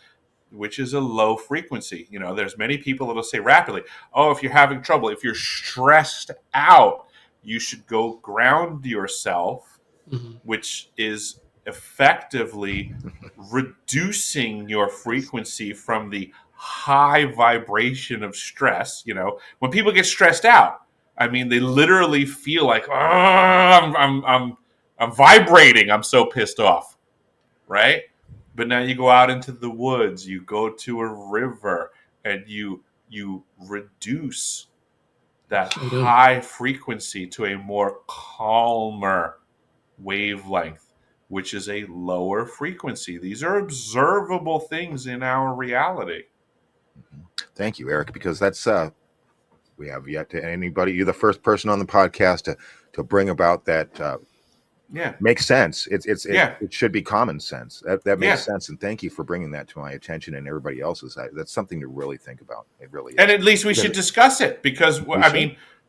which is a low frequency. There's many people that'll say rapidly, oh, if you're having trouble, if you're stressed out, you should go ground yourself, which is effectively reducing your frequency from the high vibration of stress. When people get stressed out, I mean, they literally feel like, oh, I'm vibrating. I'm so pissed off, right? But now you go out into the woods, you go to a river, and you reduce that high frequency to a more calmer wavelength, which is a lower frequency. These are observable things in our reality. Thank you, Eric, because that's we have yet to anybody. You're the first person on the podcast to bring about that Yeah. makes sense. Yeah. It should be common sense. That makes Yeah. sense. And thank you for bringing that to my attention and everybody else's. That's something to really think about. It really is. And at least we should discuss it, because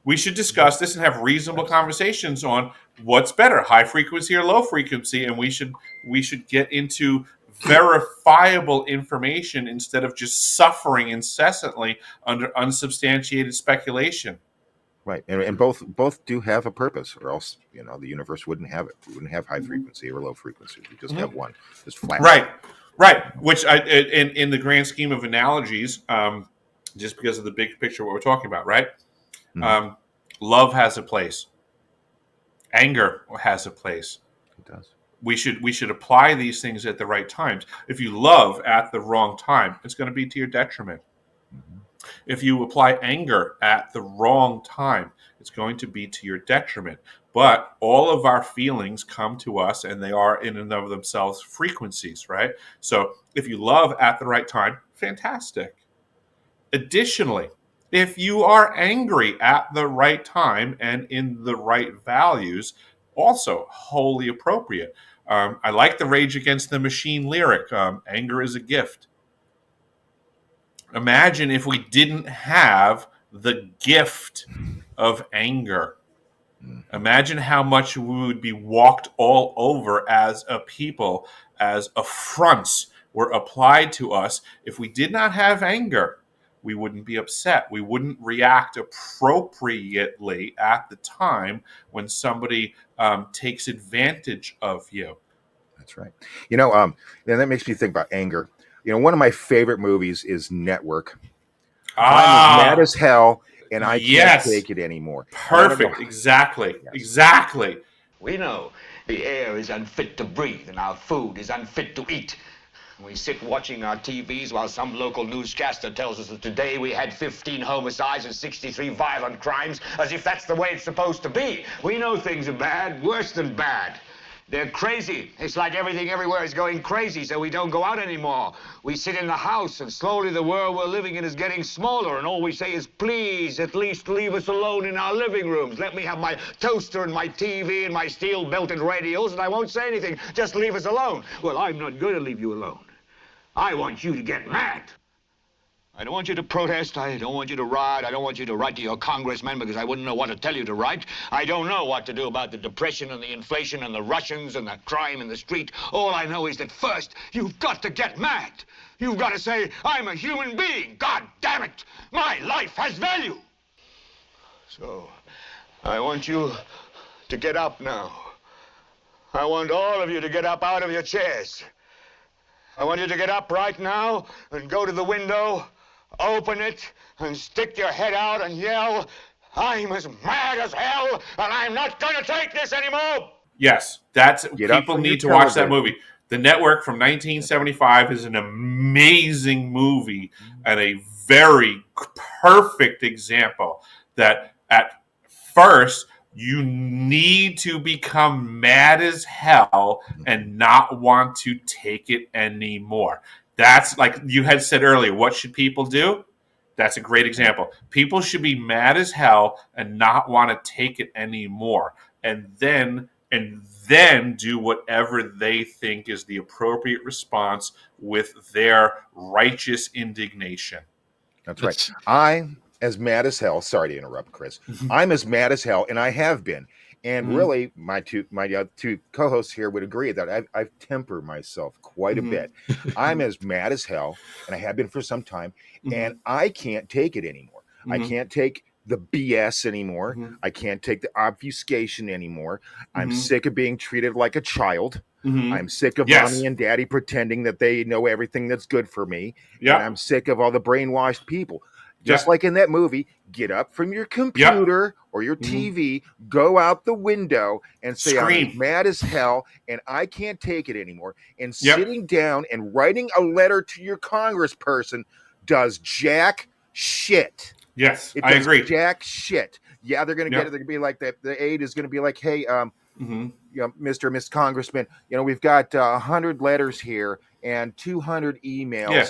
we should discuss this and have reasonable conversations on what's better, high frequency or low frequency, and we should get into verifiable information instead of just suffering incessantly under unsubstantiated speculation. Right, and both do have a purpose, or else the universe wouldn't have it. We wouldn't have high frequency or low frequency. We just have one, just flat. Right. Which in the grand scheme of analogies, just because of the big picture of what we're talking about, right? Mhm. Love has a place. Anger has a place. It does. We should apply these things at the right times. If you love at the wrong time, it's going to be to your detriment. Mhm. If you apply anger at the wrong time, it's going to be to your detriment. But all of our feelings come to us, and they are in and of themselves frequencies, right? So if you love at the right time, fantastic. Additionally, if you are angry at the right time and in the right values, also wholly appropriate. I like the Rage Against the Machine lyric, anger is a gift. Imagine if we didn't have the gift of anger. Imagine how much we would be walked all over as a people, as affronts were applied to us. If we did not have anger, we wouldn't be upset. We wouldn't react appropriately at the time when somebody takes advantage of you. That's right. And that makes me think about anger. One of my favorite movies is Network. I'm as mad as hell, and I can't take it anymore. Perfect. Exactly. Yes. Exactly. We know the air is unfit to breathe and our food is unfit to eat. We sit watching our TVs while some local newscaster tells us that today we had 15 homicides and 63 violent crimes, as if that's the way it's supposed to be. We know things are bad, worse than bad. They're crazy. It's like everything everywhere is going crazy, so we don't go out anymore. We sit in the house, and slowly the world we're living in is getting smaller, and all we say is, please, at least leave us alone in our living rooms. Let me have my toaster and my TV and my steel-belted radios, and I won't say anything. Just leave us alone. Well, I'm not going to leave you alone. I want you to get mad. I don't want you to protest. I don't want you to riot. I don't want you to write to your congressman because I wouldn't know what to tell you to write. I don't know what to do about the depression and the inflation and the Russians and the crime in the street. All I know is that first, you've got to get mad. You've got to say, I'm a human being. God damn it. My life has value. So, I want you to get up now. I want all of you to get up out of your chairs. I want you to get up right now and go to the window, open it, and stick your head out and yell, I'm as mad as hell, and I'm not going to take this anymore. Yes, people need to watch that movie. The Network from 1975 is an amazing movie and a very perfect example that at first you need to become mad as hell and not want to take it anymore. That's like you had said earlier. What should people do? That's a great example. People should be mad as hell and not want to take it anymore. And then do whatever they think is the appropriate response with their righteous indignation. That's right. I'm as mad as hell. Sorry to interrupt, Chris. I'm as mad as hell, and I have been. And really, my two co-hosts here would agree that I've tempered myself quite a bit. I'm as mad as hell, and I have been for some time, and I can't take it anymore. I can't take the BS anymore. I can't take the obfuscation anymore. I'm sick of being treated like a child. I'm sick of mommy and daddy pretending that they know everything that's good for me. And I'm sick of all the brainwashed people. Just like in that movie, get up from your computer or your TV, go out the window and say, Scream. I'm mad as hell and I can't take it anymore. And sitting down and writing a letter to your congressperson does jack shit. Yes, It I does agree. jack shit. Yeah, they're going to get it. They're going to be like that. The aide is going to be like, hey, Mr. and Miss Congressman, we've got 100 letters here and 200 emails.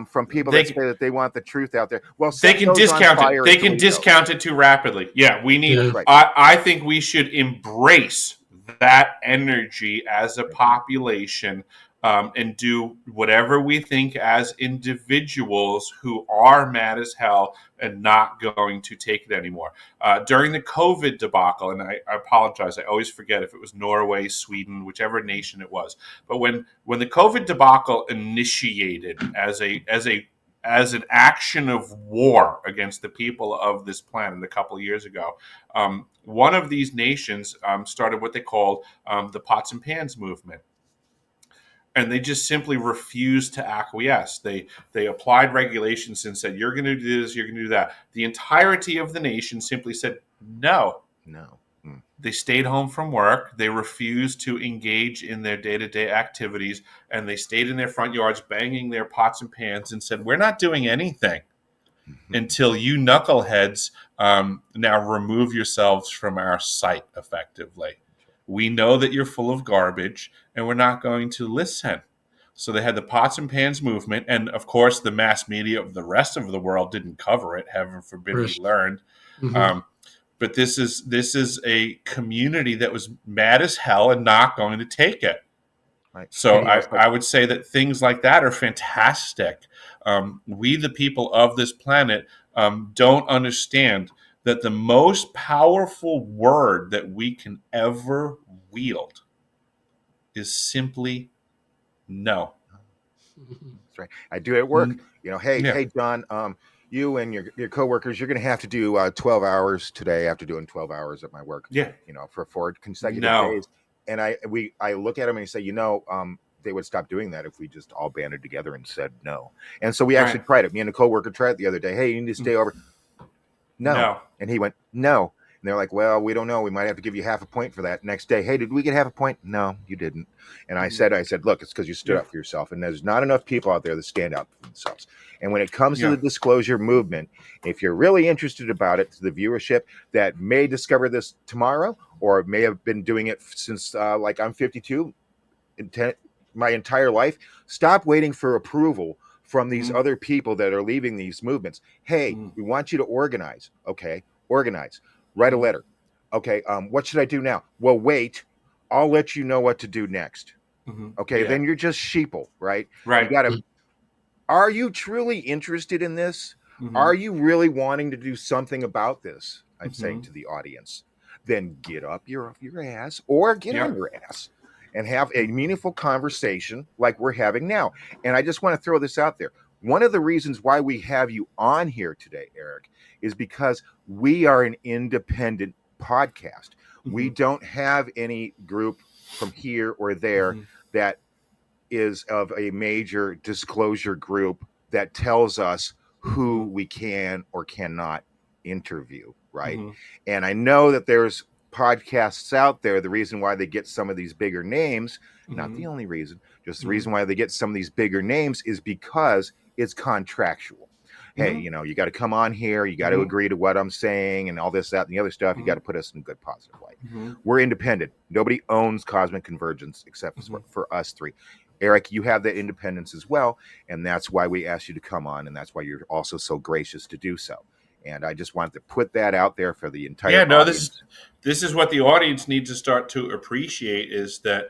From people that say that they want the truth out there. Well, they can discount it. They can discount it too rapidly. Yeah, we need. I think we should embrace that energy as a population, and do whatever we think as individuals who are mad as hell and not going to take it anymore. During the COVID debacle, and I apologize, I always forget if it was Norway, Sweden, whichever nation it was, but when the COVID debacle initiated as an action of war against the people of this planet a couple of years ago, one of these nations started what they called the pots and pans movement. And they just simply refused to acquiesce. They applied regulations and said, "You're going to do this, you're going to do that." The entirety of the nation simply said, "No." No. They stayed home from work. They refused to engage in their day-to-day activities, and they stayed in their front yards banging their pots and pans and said, "We're not doing anything until you knuckleheads now remove yourselves from our sight effectively. We know that you're full of garbage, and we're not going to listen." So they had the pots and pans movement, and of course, the mass media of the rest of the world didn't cover it. Heaven forbid we learned. Mm-hmm. But this is a community that was mad as hell and not going to take it. Right. So I would say that things like that are fantastic. We, the people of this planet, don't understand that the most powerful word that we can ever wield is simply no. That's right. I do it at work. Hey, Yeah. hey, John, you and your coworkers, you're going to have to do 12 hours today after doing 12 hours at my work. Yeah. For 4 consecutive No. days. And I look at them and I say, they would stop doing that if we just all banded together and said no. And so we actually tried it. Me and a coworker tried it the other day. Hey, you need to stay over. No. And he went, no. And they're like, well, we don't know. We might have to give you half a point for that. Next day, hey, did we get half a point? No, you didn't. And I said, look, it's because you stood up for yourself. And there's not enough people out there that stand up for themselves. And when it comes to the disclosure movement, if you're really interested about it, to the viewership that may discover this tomorrow or may have been doing it since I'm 52, my entire life, stop waiting for approval from these other people that are leaving these movements. Hey, we want you to organize. Okay, organize. Write a letter. Okay, what should I do now? Well, wait. I'll let you know what to do next. Okay, then you're just sheeple, right? Right. You gotta. Are you truly interested in this? Are you really wanting to do something about this? I'm saying to the audience. Then get up your ass or get on your ass and have a meaningful conversation like we're having now. And I just want to throw this out there. One of the reasons why we have you on here today, Eric, is because we are an independent podcast. We don't have any group from here or there that is of a major disclosure group that tells us who we can or cannot interview, right? And I know that there's podcasts out there. The reason why they get some of these bigger names, not the only reason, just the reason why they get some of these bigger names is because it's contractual. Hey, you got to come on here. You got to agree to what I'm saying and all this, that, and the other stuff. You got to put us in a good, positive light. We're independent. Nobody owns Cosmic Convergence except for us three. Eric, you have that independence as well. And that's why we asked you to come on. And that's why you're also so gracious to do so. And I just wanted to put that out there for the entire audience. This is what the audience needs to start to appreciate is that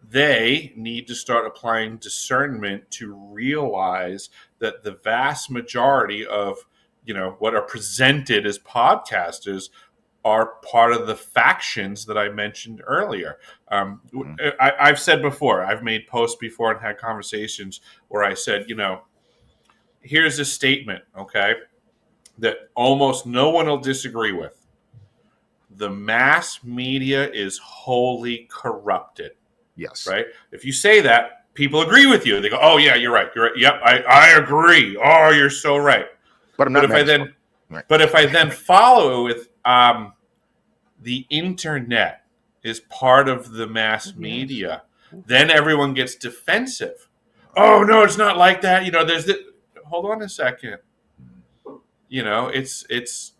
they need to start applying discernment to realize that the vast majority of what are presented as podcasters are part of the factions that I mentioned earlier. I've said before, I've made posts before and had conversations where I said, here's a statement, okay, that almost no one will disagree with. The mass media is wholly corrupted. Yes. Right? If you say that, people agree with you. They go, "Oh yeah, you're right. You're right. Yep, I agree. Oh, you're so right." But I'm not. But if I then follow it with the internet is part of the mass media, then everyone gets defensive. Oh no, it's not like that. There's the. Hold on a second. It's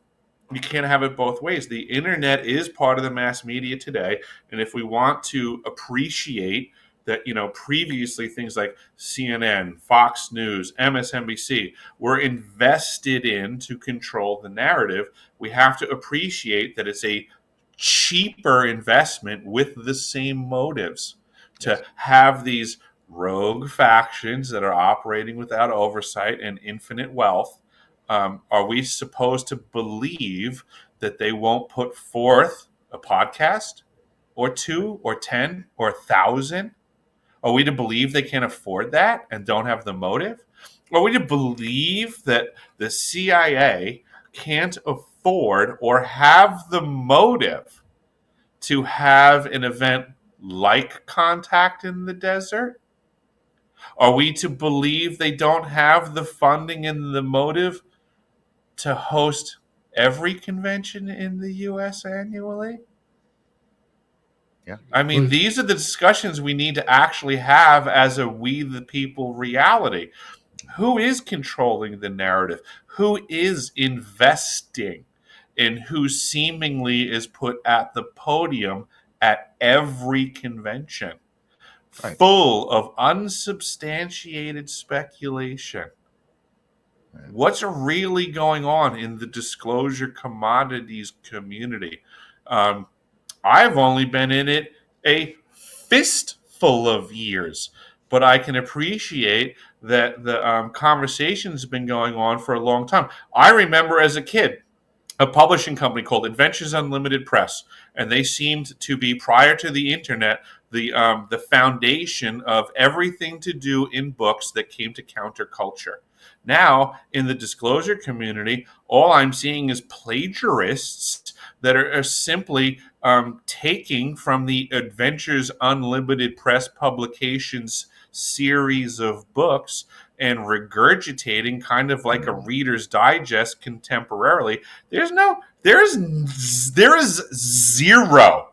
you can't have it both ways. The internet is part of the mass media today, and if we want to appreciate that, previously things like CNN, Fox News, MSNBC were invested in to control the narrative, we have to appreciate that it's a cheaper investment with the same motives to have these rogue factions that are operating without oversight and infinite wealth. Are we supposed to believe that they won't put forth a podcast or two or 10 or 1,000? Are we to believe they can't afford that and don't have the motive? Are we to believe that the CIA can't afford or have the motive to have an event like Contact in the Desert? Are we to believe they don't have the funding and the motive to host every convention in the U.S. annually? Yeah. I mean, these are the discussions we need to actually have as a we the people reality. Who is controlling the narrative? Who is investing in who seemingly is put at the podium at every convention? Right. Full of unsubstantiated speculation. What's really going on in the disclosure commodities community? I've only been in it a fistful of years, but I can appreciate that the conversation's been going on for a long time. I remember as a kid a publishing company called Adventures Unlimited Press, and they seemed to be, prior to the internet, the foundation of everything to do in books that came to counterculture. Now, in the disclosure community, all I'm seeing is plagiarists that are simply taking from the Adventures Unlimited Press publications series of books and regurgitating kind of like a Reader's Digest contemporarily. There is zero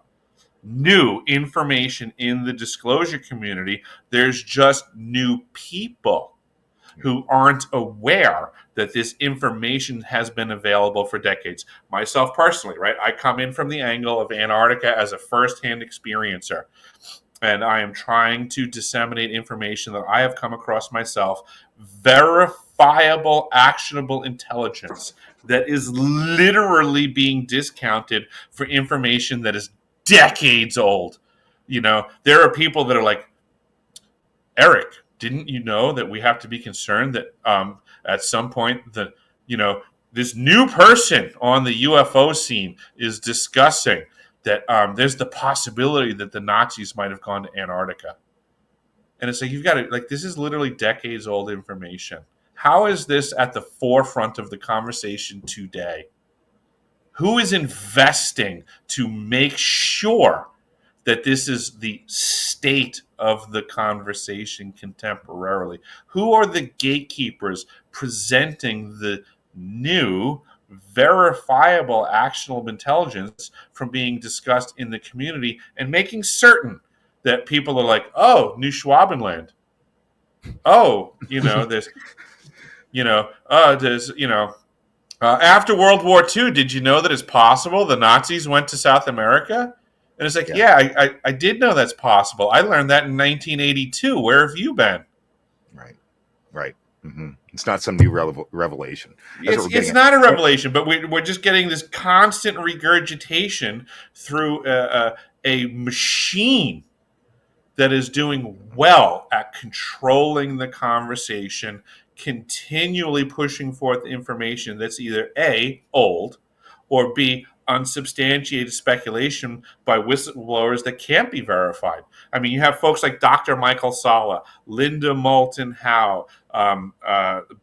new information in the disclosure community. There's just new people who aren't aware that this information has been available for decades. Myself personally, right? I come in from the angle of Antarctica as a firsthand experiencer. And I am trying to disseminate information that I have come across myself, verifiable, actionable intelligence that is literally being discounted for information that is decades old. You know, there are people that are like, Eric, didn't you know that we have to be concerned that at some point this new person on the UFO scene is discussing that there's the possibility that the Nazis might have gone to Antarctica. And it's like, you've got to, like, this is literally decades old information. How is this at the forefront of the conversation today? Who is investing to make sure that this is the state of the conversation contemporarily? Who are the gatekeepers presenting the new, verifiable, actionable intelligence from being discussed in the community and making certain that people are like, oh, New Schwabenland. Oh, after World War II, did you know that it's possible the Nazis went to South America? And it's like, I did know that's possible. I learned that in 1982. Where have you been? Right. Mm-hmm. It's not some new revelation. It's not a revelation, but we're just getting this constant regurgitation through a machine that is doing well at controlling the conversation, continually pushing forth information that's either A, old, or B, unsubstantiated speculation by whistleblowers that can't be verified. I mean, you have folks like Dr. Michael Salla, Linda Moulton Howe,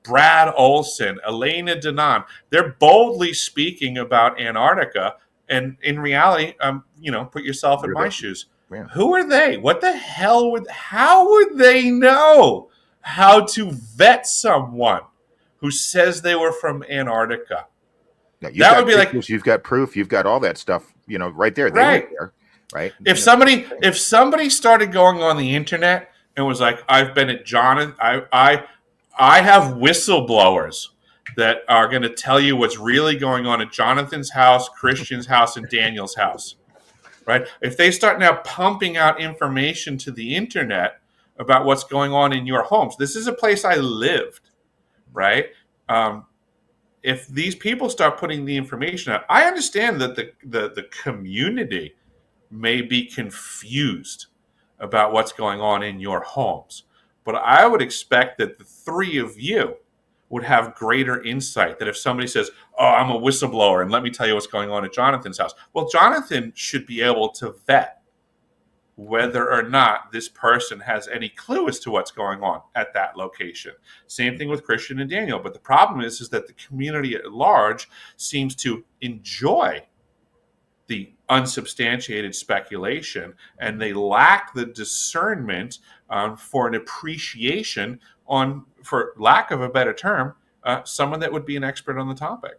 Brad Olson, Elena Danaan. They're boldly speaking about Antarctica, and in reality, put yourself in my shoes. Yeah. Who are they? What the hell how would they know how to vet someone who says they were from Antarctica? Now, that would be pictures, like, you've got proof, you've got all that stuff, right there. They right were there, right? If somebody started going on the internet and was like, I've been at Jonathan, I have whistleblowers that are going to tell you what's really going on at Jonathan's house, Christian's house, and Daniel's house. Right? If they start now pumping out information to the internet about what's going on in your homes, this is a place I lived, right? if these people start putting the information out, I understand that the community may be confused about what's going on in your homes. But I would expect that the three of you would have greater insight. That if somebody says, "Oh, I'm a whistleblower, and let me tell you what's going on at Jonathan's house," well, Jonathan should be able to vet whether or not this person has any clue as to what's going on at that location. Same thing with Christian and Daniel. But the problem is that the community at large seems to enjoy the unsubstantiated speculation, and they lack the discernment for an appreciation on, for lack of a better term, someone that would be an expert on the topic.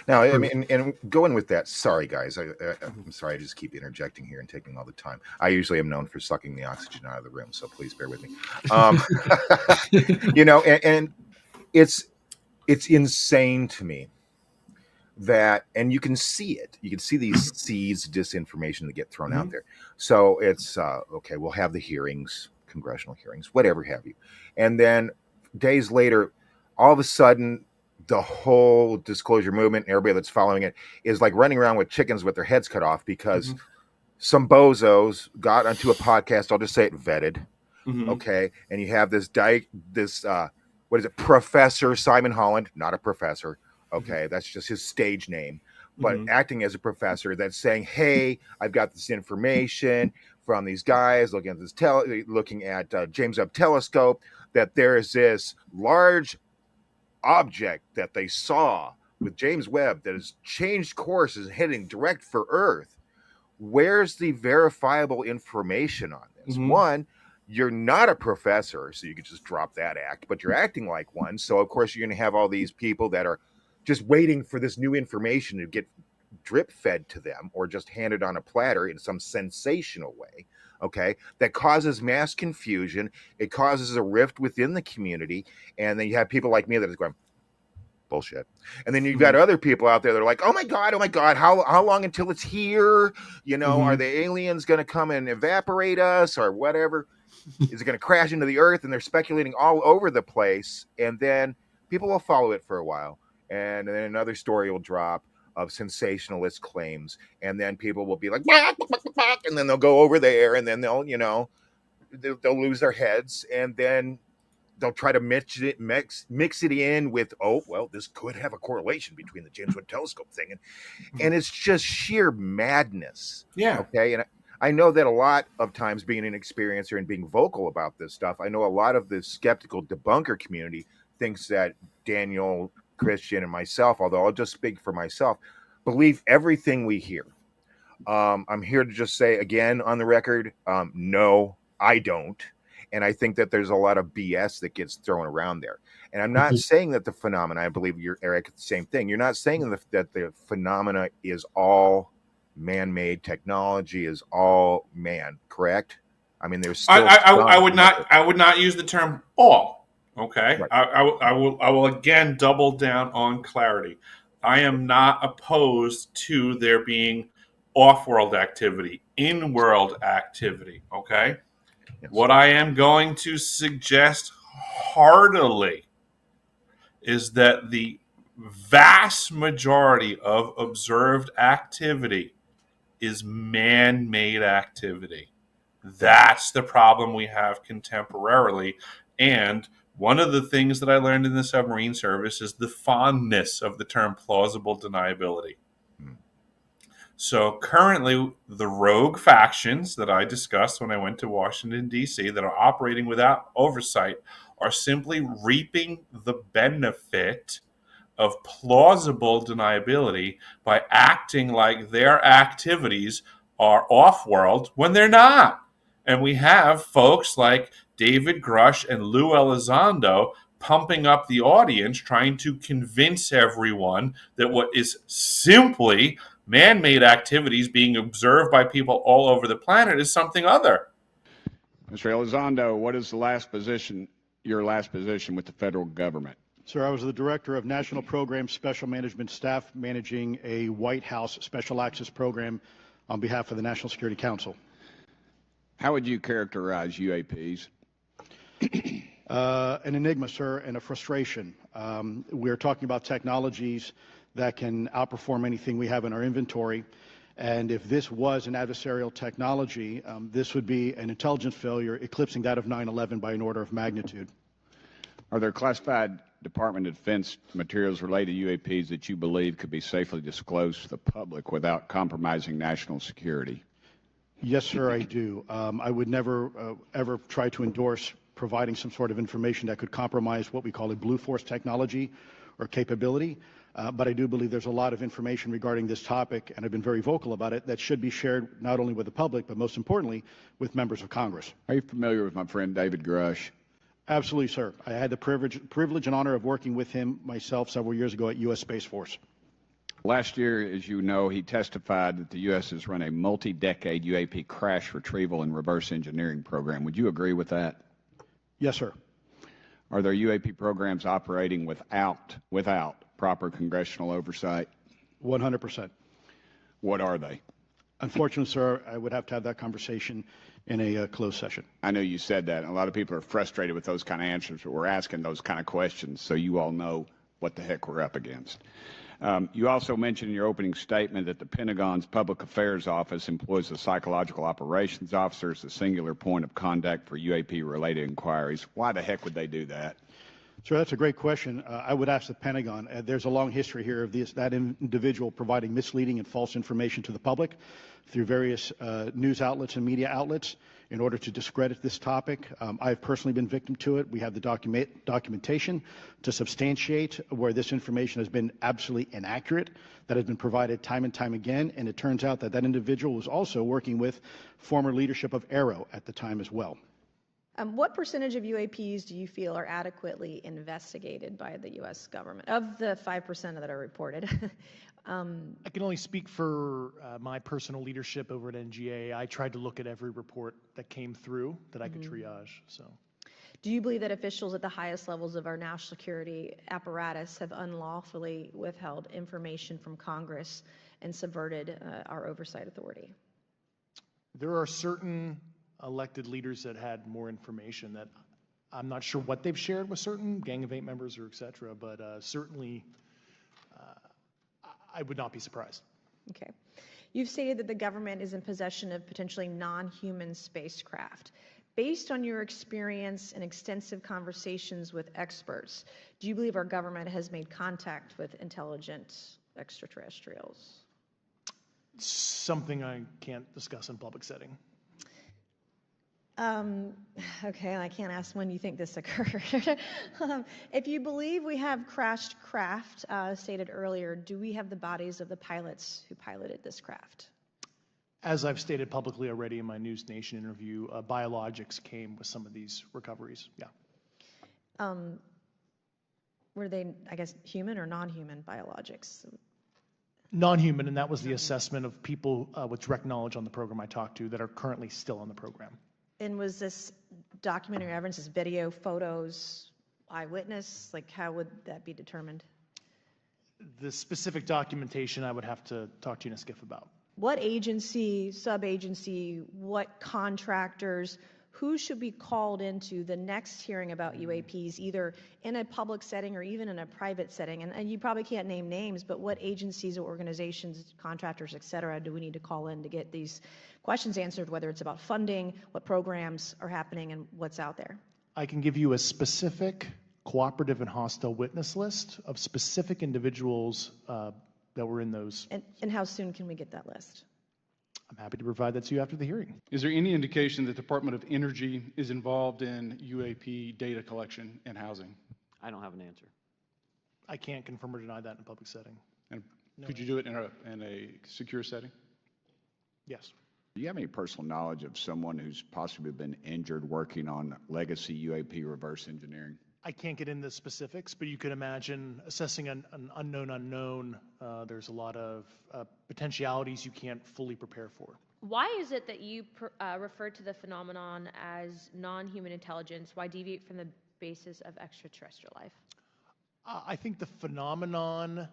Now, I mean, and going with that, sorry guys, I'm sorry I just keep interjecting here and taking all the time. I usually am known for sucking the oxygen out of the room, so please bear with me. You know, and it's insane to me that, and you can see it. You can see these seeds of disinformation that get thrown out there. So it's okay. We'll have the hearings, congressional hearings, whatever have you, and then days later, all of a sudden, the whole disclosure movement and everybody that's following it is like running around with chickens with their heads cut off because some bozos got onto a podcast. I'll just say it, vetted. Okay, and you have this what is it, Professor Simon Holland, not a professor. Okay, that's just his stage name, but acting as a professor that's saying, "Hey, I've got this information from these guys looking at this James Webb Telescope, that there is this large object that they saw with James Webb that has changed course, is heading direct for Earth." Where's the verifiable information on this? One, you're not a professor, so you could just drop that act, but you're acting like one. So of course you're going to have all these people that are just waiting for this new information to get drip fed to them or just handed on a platter in some sensational way. Okay, that causes mass confusion. It causes a rift within the community, and then you have people like me that is going, bullshit. And then you've got other people out there that are like, oh my god, how long until it's here? You know, are the aliens going to come and evaporate us or whatever? Is it going to crash into the earth? And they're speculating all over the place, and then people will follow it for a while, and then another story will drop of sensationalist claims, and then people will be like, and then they'll go over there, and then they'll lose their heads, and then they'll try to mix it in with, oh well, this could have a correlation between the James Webb Telescope thing, and it's just sheer madness. Okay, and I know that a lot of times, being an experiencer and being vocal about this stuff, I know a lot of the skeptical debunker community thinks that Daniel, Christian, and myself, although I'll just speak for myself, believe everything we hear. I'm here to just say again on the record, no, I don't. And I think that there's a lot of BS that gets thrown around there. And I'm not saying that the phenomena, I believe you're, Eric, the same thing. You're not saying that the phenomena is all man-made, technology is all man, correct? I mean, there's still I would not use the term all. Okay, right. I will again double down on clarity. I am not opposed to there being off-world activity, in-world activity. Okay, yes. What I am going to suggest heartily is that the vast majority of observed activity is man-made activity. That's the problem we have contemporarily. And one of the things that I learned in the submarine service is the fondness of the term plausible deniability. So currently, the rogue factions that I discussed when I went to Washington, D.C., that are operating without oversight are simply reaping the benefit of plausible deniability by acting like their activities are off-world when they're not. And we have folks like David Grush and Lou Elizondo pumping up the audience, trying to convince everyone that what is simply man-made activities being observed by people all over the planet is something other. Mr. Elizondo, what is your last position with the federal government? Sir, I was the Director of National Program Special Management Staff, managing a White House Special Access Program on behalf of the National Security Council. How would you characterize UAPs? An enigma, sir, and a frustration. We're talking about technologies that can outperform anything we have in our inventory. And if this was an adversarial technology, this would be an intelligence failure eclipsing that of 9/11 by an order of magnitude. Are there classified Department of Defense materials related to UAPs that you believe could be safely disclosed to the public without compromising national security? Yes, sir, I do. I would never, ever try to endorse providing some sort of information that could compromise what we call a blue force technology or capability. But I do believe there's a lot of information regarding this topic, and I've been very vocal about it, that should be shared not only with the public, but most importantly, with members of Congress. Are you familiar with my friend David Grush? Absolutely, sir. I had the privilege and honor of working with him myself several years ago at U.S. Space Force. Last year, as you know, he testified that the U.S. has run a multi-decade UAP crash retrieval and reverse engineering program. Would you agree with that? Yes, sir. Are there UAP programs operating without proper congressional oversight? 100%. What are they? Unfortunately, sir, I would have to have that conversation in a closed session. I know you said that, and a lot of people are frustrated with those kind of answers, but we're asking those kind of questions so you all know what the heck we're up against. You also mentioned in your opening statement that the Pentagon's Public Affairs Office employs a psychological operations officer as the singular point of contact for UAP-related inquiries. Why the heck would they do that? Sir, that's a great question. I would ask the Pentagon. There's a long history here of that individual providing misleading and false information to the public through various news outlets and media outlets in order to discredit this topic. I've personally been victim to it. We have the documentation to substantiate where this information has been absolutely inaccurate, that has been provided time and time again, and it turns out that that individual was also working with former leadership of Aero at the time as well. What percentage of UAPs do you feel are adequately investigated by the U.S. government, of the 5% that are reported? I can only speak for my personal leadership over at NGA. I tried to look at every report that came through that I could triage. So, do you believe that officials at the highest levels of our national security apparatus have unlawfully withheld information from Congress and subverted our oversight authority? There are certain elected leaders that had more information that I'm not sure what they've shared with certain Gang of Eight members or et cetera, but certainly I would not be surprised. Okay. You've stated that the government is in possession of potentially non-human spacecraft. Based on your experience and extensive conversations with experts, do you believe our government has made contact with intelligent extraterrestrials? Something I can't discuss in public setting. Okay, I can't ask when you think this occurred. If you believe we have crashed craft, stated earlier, do we have the bodies of the pilots who piloted this craft? As I've stated publicly already in my News Nation interview, biologics came with some of these recoveries. Yeah. Were they, I guess, human or non-human biologics? Non-human, and that was the assessment of people with direct knowledge on the program I talked to that are currently still on the program. And was this documentary evidence, this video, photos, eyewitness? Like, how would that be determined? The specific documentation I would have to talk to UNSCIF about. What agency, sub-agency, what contractors, who should be called into the next hearing about UAPs, either in a public setting or even in a private setting? And you probably can't name names, but what agencies or organizations, contractors, et cetera, do we need to call in to get these questions answered, whether it's about funding, what programs are happening, and what's out there? I can give you a specific cooperative and hostile witness list of specific individuals that were in those. And how soon can we get that list? I'm happy to provide that to you after the hearing. Is there any indication that the Department of Energy is involved in UAP data collection and housing? I don't have an answer. I can't confirm or deny that in a public setting. And could you do it in a secure setting? Yes. Do you have any personal knowledge of someone who's possibly been injured working on legacy UAP reverse engineering? I can't get into specifics, but you could imagine assessing an unknown unknown. There's a lot of potentialities you can't fully prepare for. Why is it that you refer to the phenomenon as non-human intelligence? Why deviate from the basis of extraterrestrial life? I think the phenomenon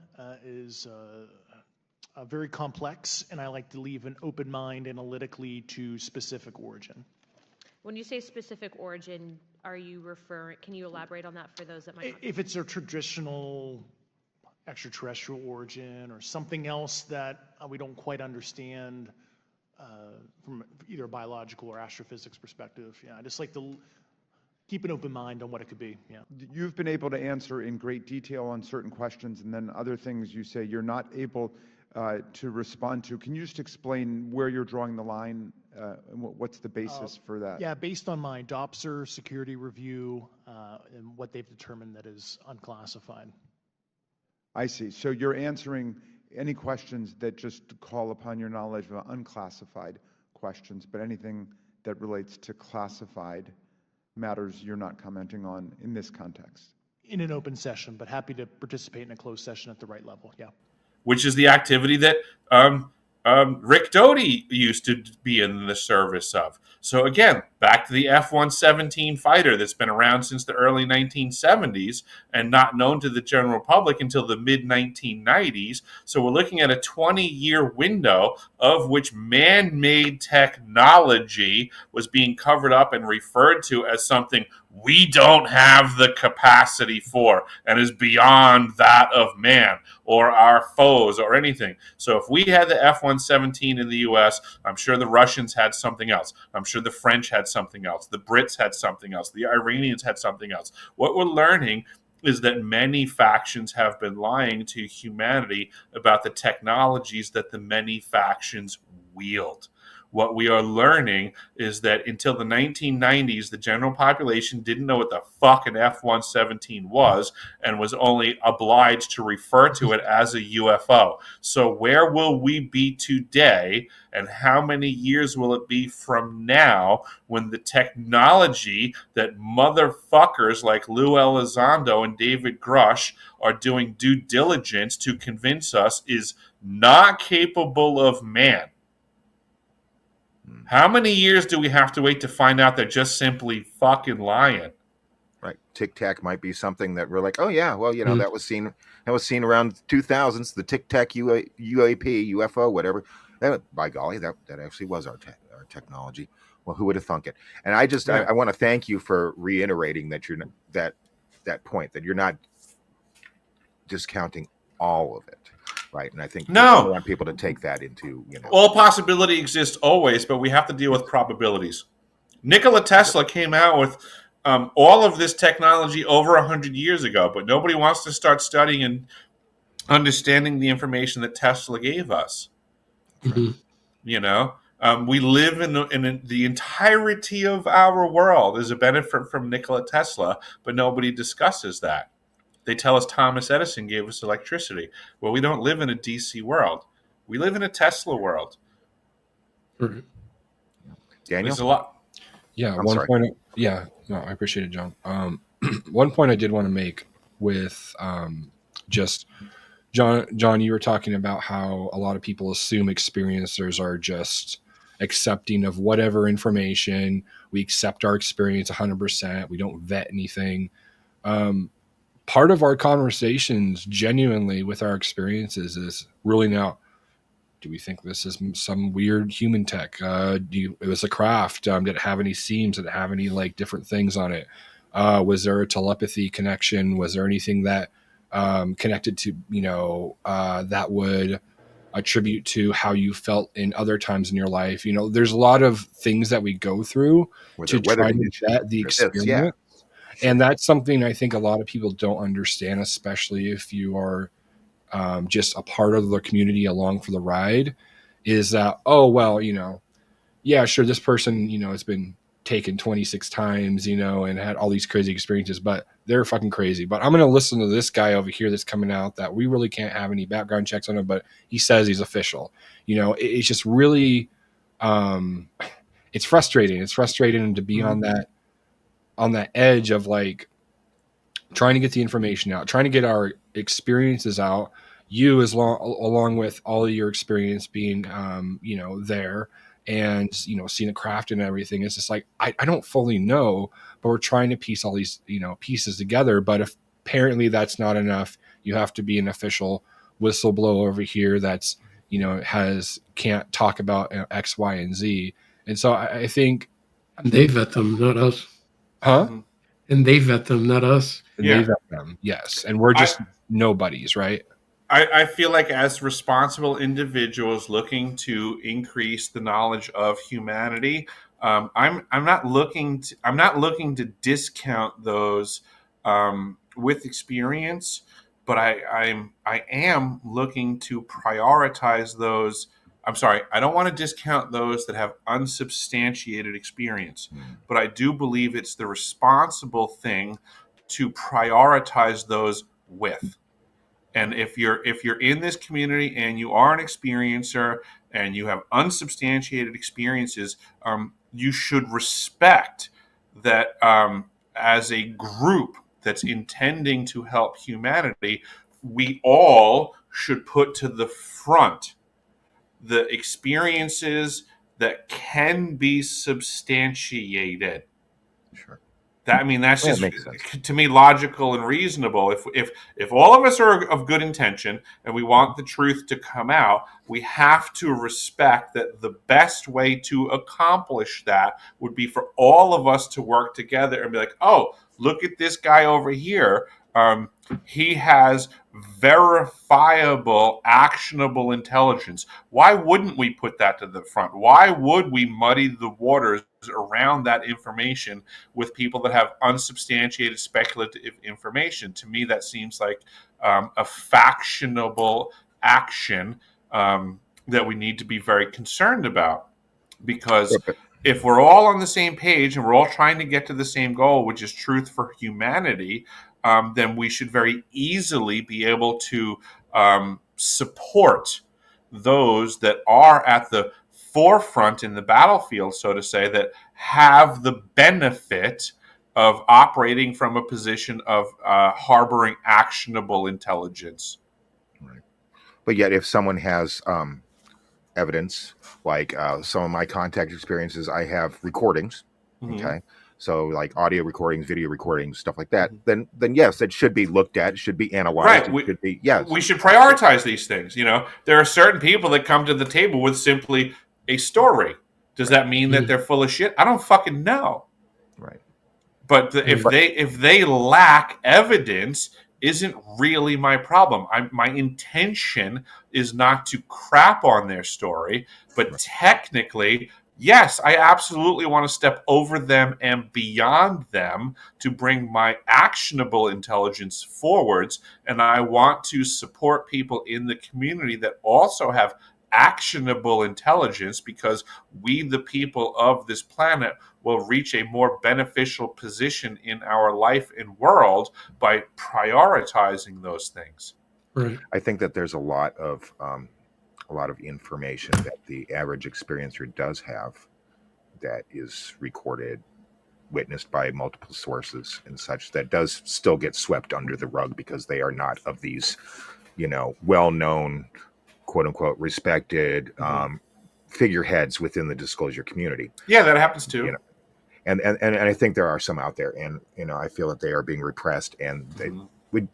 is very complex, and I like to leave an open mind analytically to specific origin. When you say specific origin, are you referring? Can you elaborate on that for those that might not? If it's a traditional extraterrestrial origin or something else that we don't quite understand from either a biological or astrophysics perspective, yeah, I just like to keep an open mind on what it could be. Yeah. You've been able to answer in great detail on certain questions, and then other things you say you're not able to respond to. Can you just explain where you're drawing the line and what's the basis for that? Yeah, based on my DOPSR security review and what they've determined that is unclassified. I see. So you're answering any questions that just call upon your knowledge of unclassified questions, but anything that relates to classified matters you're not commenting on in this context. In an open session, but happy to participate in a closed session at the right level. Yeah. Which is the activity that Rick Doty used to be in the service of. So again, back to the F-117 fighter that's been around since the early 1970s and not known to the general public until the mid-1990s. So we're looking at a 20-year window of which man-made technology was being covered up and referred to as something we don't have the capacity for and is beyond that of man or our foes or anything. So if we had the F-117 in the U.S., I'm sure the Russians had something else. I'm sure the French had something else. The Brits had something else. The Iranians had something else. What we're learning is that many factions have been lying to humanity about the technologies that the many factions wield. What we are learning is that until the 1990s, the general population didn't know what the fuck an F-117 was and was only obliged to refer to it as a UFO. So where will we be today, and how many years will it be from now when the technology that motherfuckers like Lou Elizondo and David Grush are doing due diligence to convince us is not capable of man? How many years do we have to wait to find out they're just simply fucking lying? Right. Tic Tac might be something that we're like, oh yeah, well, you know, that was seen around 2000s, the Tic Tac UAP, UFO, whatever. That, by golly, that actually was our technology. Well, who would have thunk it? And I want to thank you for reiterating that you're that point, that you're not discounting all of it. Right, and I think I want people to take that into, all possibility exists always, but we have to deal with probabilities. Nikola Tesla came out with all of this technology over 100 years ago, but nobody wants to start studying and understanding the information that Tesla gave us. Mm-hmm. We live in the entirety of our world is a benefit from Nikola Tesla, but nobody discusses that. They tell us Thomas Edison gave us electricity. Well, we don't live in a DC world. We live in a Tesla world. Right. Daniel? There's a lot. Yeah, I appreciate it, John. One point I did want to make with just John, you were talking about how a lot of people assume experiencers are just accepting of whatever information. We accept our experience 100%. We don't vet anything. Part of our conversations genuinely with our experiences is ruling out, do we think this is some weird human tech? It was a craft. Did it have any seams? Did it have any like different things on it? Was there a telepathy connection? Was there anything that connected to, that would attribute to how you felt in other times in your life? There's a lot of things that we go through to try to vet the experience. Yeah. And that's something I think a lot of people don't understand, especially if you are just a part of the community along for the ride, is that, yeah, sure, this person, has been taken 26 times, and had all these crazy experiences, but they're fucking crazy. But I'm going to listen to this guy over here that's coming out that we really can't have any background checks on him, but he says he's official. It's just really, it's frustrating. It's frustrating to be on that edge of like trying to get the information out, trying to get our experiences out, along with all of your experience being, there and, seeing the craft and everything. It's just like, I don't fully know, but we're trying to piece all these, pieces together. But if apparently that's not enough, you have to be an official whistleblower over here that's, can't talk about X, Y, and Z. And so I think they vet them, not us. Huh? And they vet them, not us. And Yeah. they vet them, yes. And we're just nobodies, right? I feel like as responsible individuals looking to increase the knowledge of humanity, I'm not looking to discount those with experience, but I am looking to prioritize those. I'm sorry, I don't want to discount those that have unsubstantiated experience, but I do believe it's the responsible thing to prioritize those with. And if you're in this community and you are an experiencer and you have unsubstantiated experiences, you should respect that as a group that's intending to help humanity, we all should put to the front the experiences that can be substantiated. Sure. That, I mean, that's Yeah, just, it makes sense. to me, logical and reasonable. If all of us are of good intention and we want the truth to come out, we have to respect that the best way to accomplish that would be for all of us to work together and be like, oh, look at this guy over here. He has verifiable, actionable intelligence. Why wouldn't we put that to the front? Why would we muddy the waters around that information with people that have unsubstantiated speculative information? To me, that seems like a factionable action that we need to be very concerned about, because if we're all on the same page and we're all trying to get to the same goal, which is truth for humanity, then we should very easily be able to support those that are at the forefront in the battlefield, so to say, that have the benefit of operating from a position of harboring actionable intelligence. Right. But yet, if someone has evidence, like some of my contact experiences, I have recordings. Mhm. Okay. So like audio recordings, video recordings, stuff like that, then yes, it should be looked at, it should be analyzed. Right. It should be, yes. We should prioritize these things. You know, there are certain people that come to the table with simply a story. Does that mean that they're full of shit? I don't fucking know. Right. But if they lack evidence, isn't really my problem. My intention is not to crap on their story, but technically, yes, I absolutely want to step over them and beyond them to bring my actionable intelligence forwards. And I want to support people in the community that also have actionable intelligence, because we, the people of this planet, will reach a more beneficial position in our life and world by prioritizing those things. Right. I think that there's a lot of information that the average experiencer does have that is recorded, witnessed by multiple sources and such, that does still get swept under the rug because they are not of these, well-known, quote unquote, respected figureheads within the disclosure community. Yeah, that happens too. And I think there are some out there, and I feel that they are being repressed, and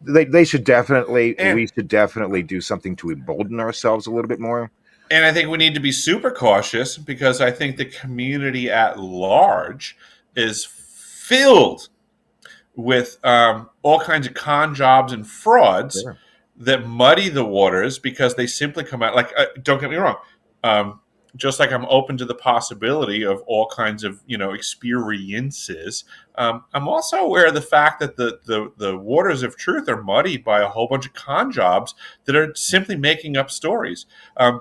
they should definitely, we should definitely do something to embolden ourselves a little bit more. And I think we need to be super cautious, because I think the community at large is filled with all kinds of con jobs and frauds that muddy the waters, because they simply come out like, don't get me wrong, just like I'm open to the possibility of all kinds of experiences. I'm also aware of the fact that the waters of truth are muddied by a whole bunch of con jobs that are simply making up stories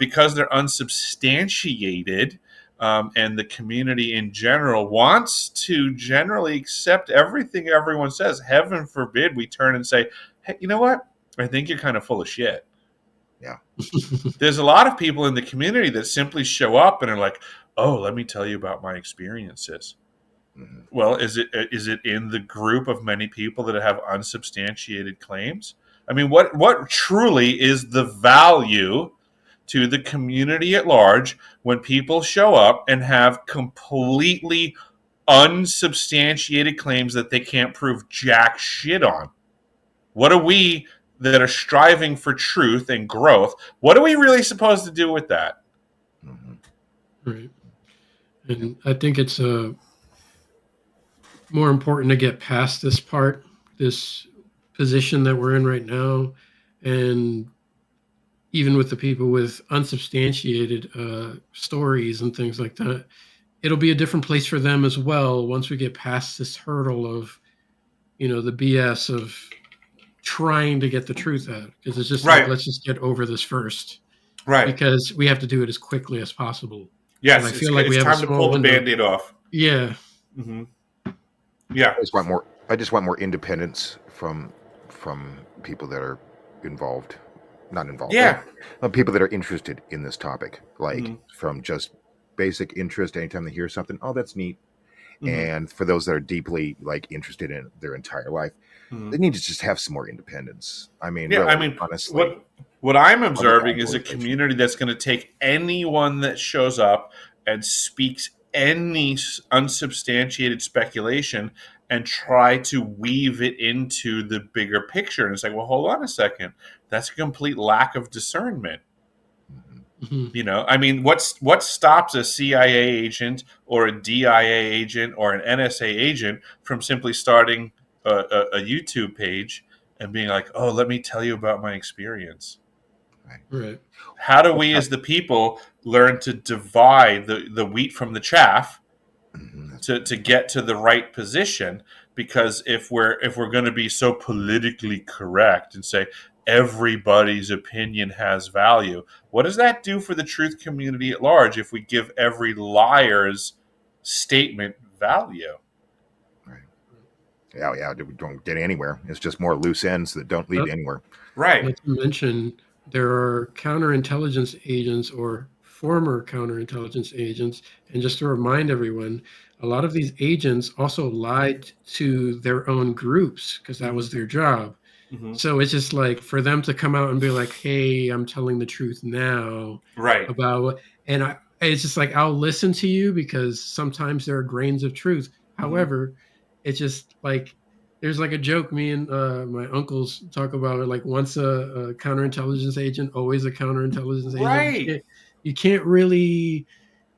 because they're unsubstantiated. And the community in general wants to generally accept everything everyone says. Heaven forbid we turn and say, hey, you know what? I think you're kind of full of shit. Yeah. There's a lot of people in the community that simply show up and are like, oh, let me tell you about my experiences. Mm-hmm. Well, is it in the group of many people that have unsubstantiated claims? I mean, what truly is the value to the community at large when people show up and have completely unsubstantiated claims that they can't prove jack shit on? What are we that are striving for truth and growth, what are we really supposed to do with that? Right. And I think it's more important to get past this part, this position that we're in right now, and even with the people with unsubstantiated stories and things like that, it'll be a different place for them as well once we get past this hurdle of, the BS of trying to get the truth out. Because it's just like, Right. let's just get over this first. Right. Because we have to do it as quickly as possible. Yes, And I it's, feel like we it's have a time to small pull the window. Band-Aid off. Yeah. Hmm. Yeah. I just want more independence from people that are involved, not involved. Yeah. But people that are interested in this topic, like Mhm. from just basic interest. Anytime they hear something, oh, that's neat. Mhm. And for those that are deeply interested in their entire life, Mhm. they need to just have some more independence. I mean, Yeah, really, honestly, what I'm other observing is a capitalization. community that's going to take anyone that shows up and speaks any unsubstantiated speculation and try to weave it into the bigger picture. And it's like, well, hold on a second. That's a complete lack of discernment. I mean, what stops a CIA agent or a DIA agent or an NSA agent from simply starting a YouTube page and being like, "Oh, let me tell you about my experience." Right. How do we, as the people, learn to divide the wheat from the chaff to get to the right position? Because if we're going to be so politically correct and say everybody's opinion has value, what does that do for the truth community at large if we give every liar's statement value? Yeah, we don't get anywhere. It's just more loose ends that don't lead anywhere. Right. Not to mention, there are counterintelligence agents or former counterintelligence agents. And just to remind everyone, a lot of these agents also lied to their own groups because that was their job. Mhm. So it's just like for them to come out and be like, hey, I'm telling the truth now. Right. About it's just like, I'll listen to you because sometimes there are grains of truth. However, it's just like, there's like a joke me and my uncles talk about it, like once a counterintelligence agent, always a counterintelligence agent. Right. You can't really,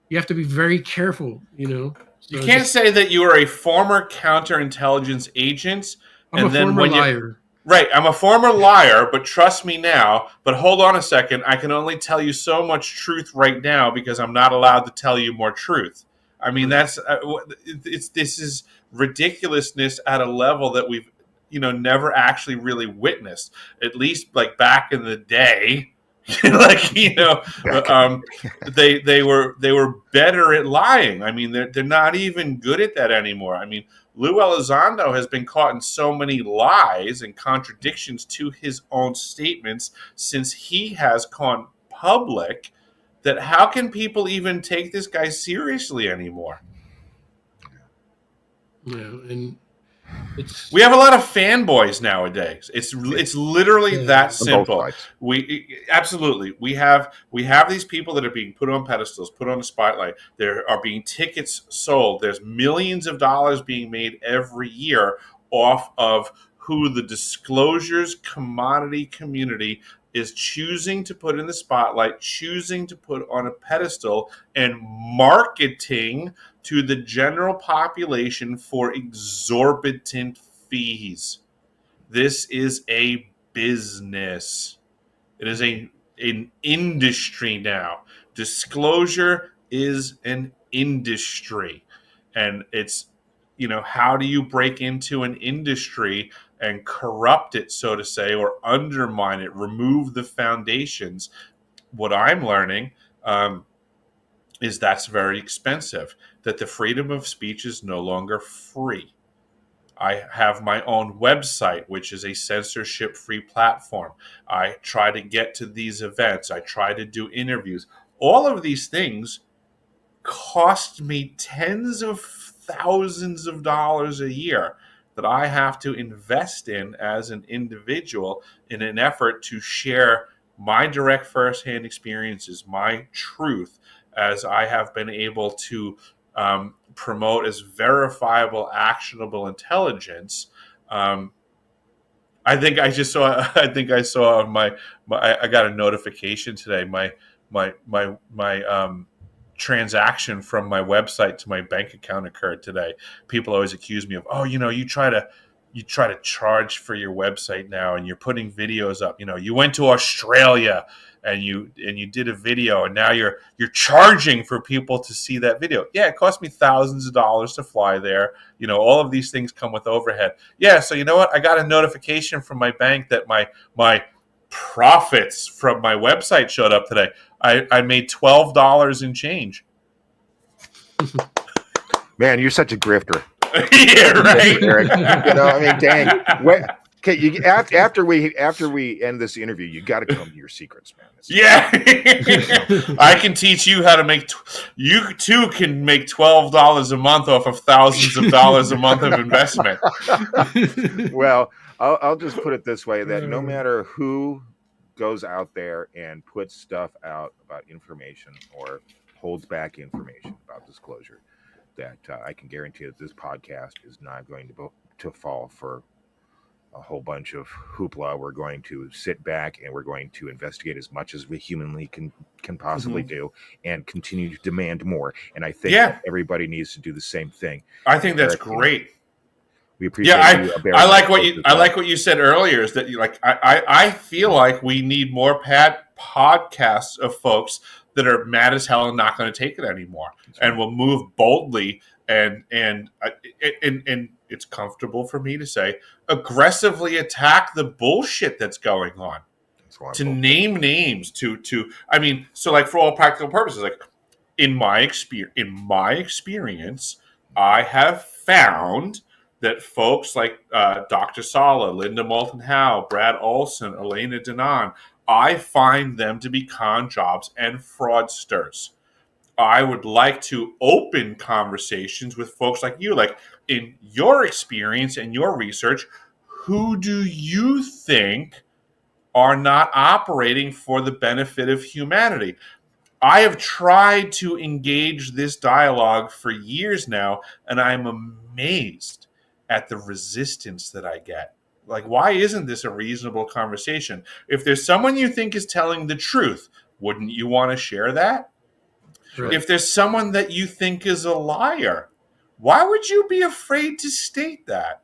you have to be very careful, You So it's can't just, say that you are a former counterintelligence agent I'm a and then former when you liar. Right, I'm a former liar, but trust me now. But hold on a second, I can only tell you so much truth right now because I'm not allowed to tell you more truth. I mean, that's this is ridiculousness at a level that we've never actually really witnessed. At least like back in the day, they were better at lying. I mean, they're not even good at that anymore. I mean, Lou Elizondo has been caught in so many lies and contradictions to his own statements since he has gone public that how can people even take this guy seriously anymore? Yeah, and we have a lot of fanboys nowadays. It's literally that simple. We absolutely we have these people that are being put on pedestals, put on the spotlight. There are being tickets sold. There's millions of dollars being made every year off of who the disclosures commodity community is choosing to put in the spotlight, choosing to put on a pedestal, and marketing to the general population for exorbitant fees. This is a business. It is an industry now. Disclosure is an industry. And it's, how do you break into an industry and corrupt it, so to say, or undermine it, remove the foundations? What I'm learning, is that's very expensive, that the freedom of speech is no longer free. I have my own website, which is a censorship free platform. I try to get to these events. I try to do interviews. All of these things cost me tens of thousands of dollars a year that I have to invest in as an individual in an effort to share my direct firsthand experiences, my truth, as I have been able to promote as verifiable, actionable intelligence. I think I just saw. I think I saw on my I got a notification today. My transaction from my website to my bank account occurred today. People always accuse me of, oh, you try to charge for your website now, and you're putting videos up. You went to Australia and you did a video, and now you're charging for people to see that video. Yeah, it cost me thousands of dollars to fly there. All of these things come with overhead. Yeah, so you know what? I got a notification from my bank that my profits from my website showed up today. I made $12 in change. Man, you're such a grifter. Yeah, right. Eric. Dang. Okay, after we end this interview, you got to come to your secrets, man. Yeah, I can teach you how to make. You too can make $12 a month off of thousands of dollars a month of investment. Well, I'll just put it this way: that no matter who goes out there and puts stuff out about information or holds back information about disclosure, that I can guarantee that this podcast is not going to fall for a whole bunch of hoopla. We're going to sit back and we're going to investigate as much as we humanly can possibly do, and continue to demand more. And I think that everybody needs to do the same thing. I think that's great. We appreciate you. I like what you said earlier, is that I feel like we need more podcasts of folks that are mad as hell and not going to take it anymore, and will move boldly and it's comfortable for me to say, aggressively attack the bullshit that's going on. To name names, so like, for all practical purposes, like in my experience, I have found that folks like Dr. Sala, Linda Moulton Howe, Brad Olson, Elena Denon, I find them to be con jobs and fraudsters. I would like to open conversations with folks like you. Like, in your experience and your research, who do you think are not operating for the benefit of humanity? I have tried to engage this dialogue for years now, and I'm amazed at the resistance that I get. Like, why isn't this a reasonable conversation? If there's someone you think is telling the truth, wouldn't you want to share that? Sure. If there's someone that you think is a liar, why would you be afraid to state that?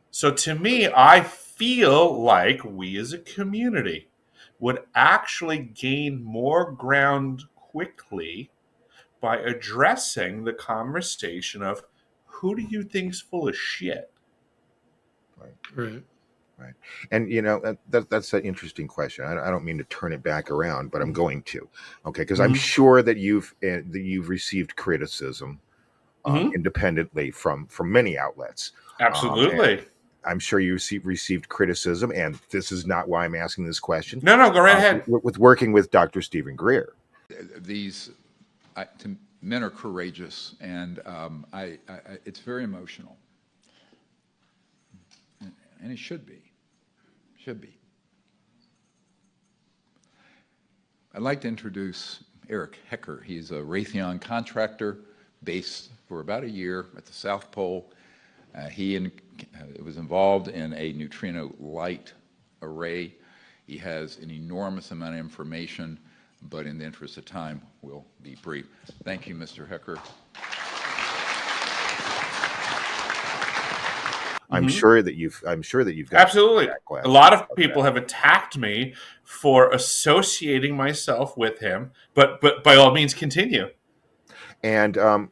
So to me, I feel like we as a community would actually gain more ground quickly by addressing the conversation of, who do you think's full of shit? Right. And that's an interesting question. I don't mean to turn it back around, but I'm going to. Okay, because I'm sure that you've received criticism independently from many outlets. Absolutely. I'm sure you received criticism, and this is not why I'm asking this question. No, go right ahead. With working with Dr. Stephen Greer. These men are courageous, and it's very emotional. And it should be. I'd like to introduce Eric Hecker. He's a Raytheon contractor based for about a year at the South Pole. He was involved in a neutrino light array. He has an enormous amount of information, but in the interest of time, we'll be brief. Thank you, Mr. Hecker. I'm sure that you've got absolutely. A lot of people have attacked me for associating myself with him, but by all means, continue. And people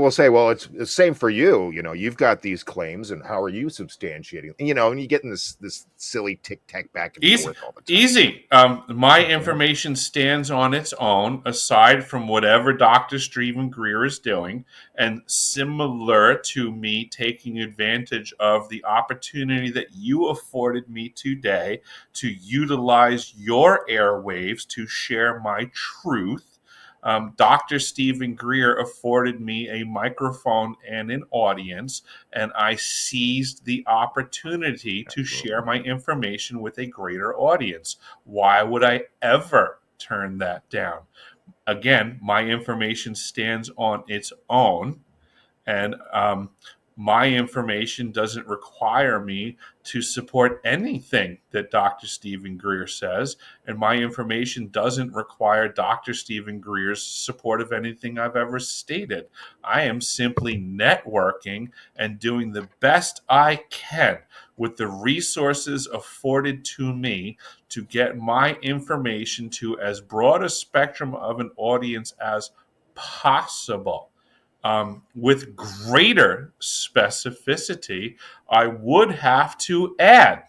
will say, well, it's the same for you. You've got these claims, and how are you substantiating? And you get in this silly tic-tac back and forth all the time. Easy. My information stands on its own, aside from whatever Dr. Stephen Greer is doing, and similar to me taking advantage of the opportunity that you afforded me today to utilize your airwaves to share my truth. Dr. Stephen Greer afforded me a microphone and an audience, and I seized the opportunity to share my information with a greater audience. Why would I ever turn that down? Again, my information stands on its own, and My information doesn't require me to support anything that Dr. Stephen Greer says, and my information doesn't require Dr. Stephen Greer's support of anything I've ever stated. I am simply networking and doing the best I can with the resources afforded to me to get my information to as broad a spectrum of an audience as possible. With greater specificity, I would have to add,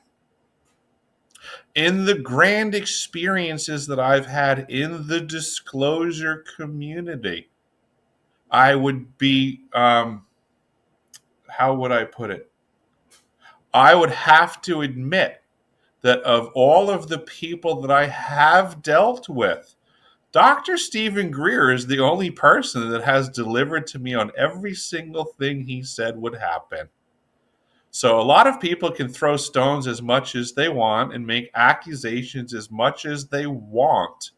in the grand experiences that I've had in the disclosure community, I would be, how would I put it? I would have to admit that of all of the people that I have dealt with, Dr. Stephen Greer is the only person that has delivered to me on every single thing he said would happen. So a lot of people can throw stones as much as they want and make accusations as much as they want.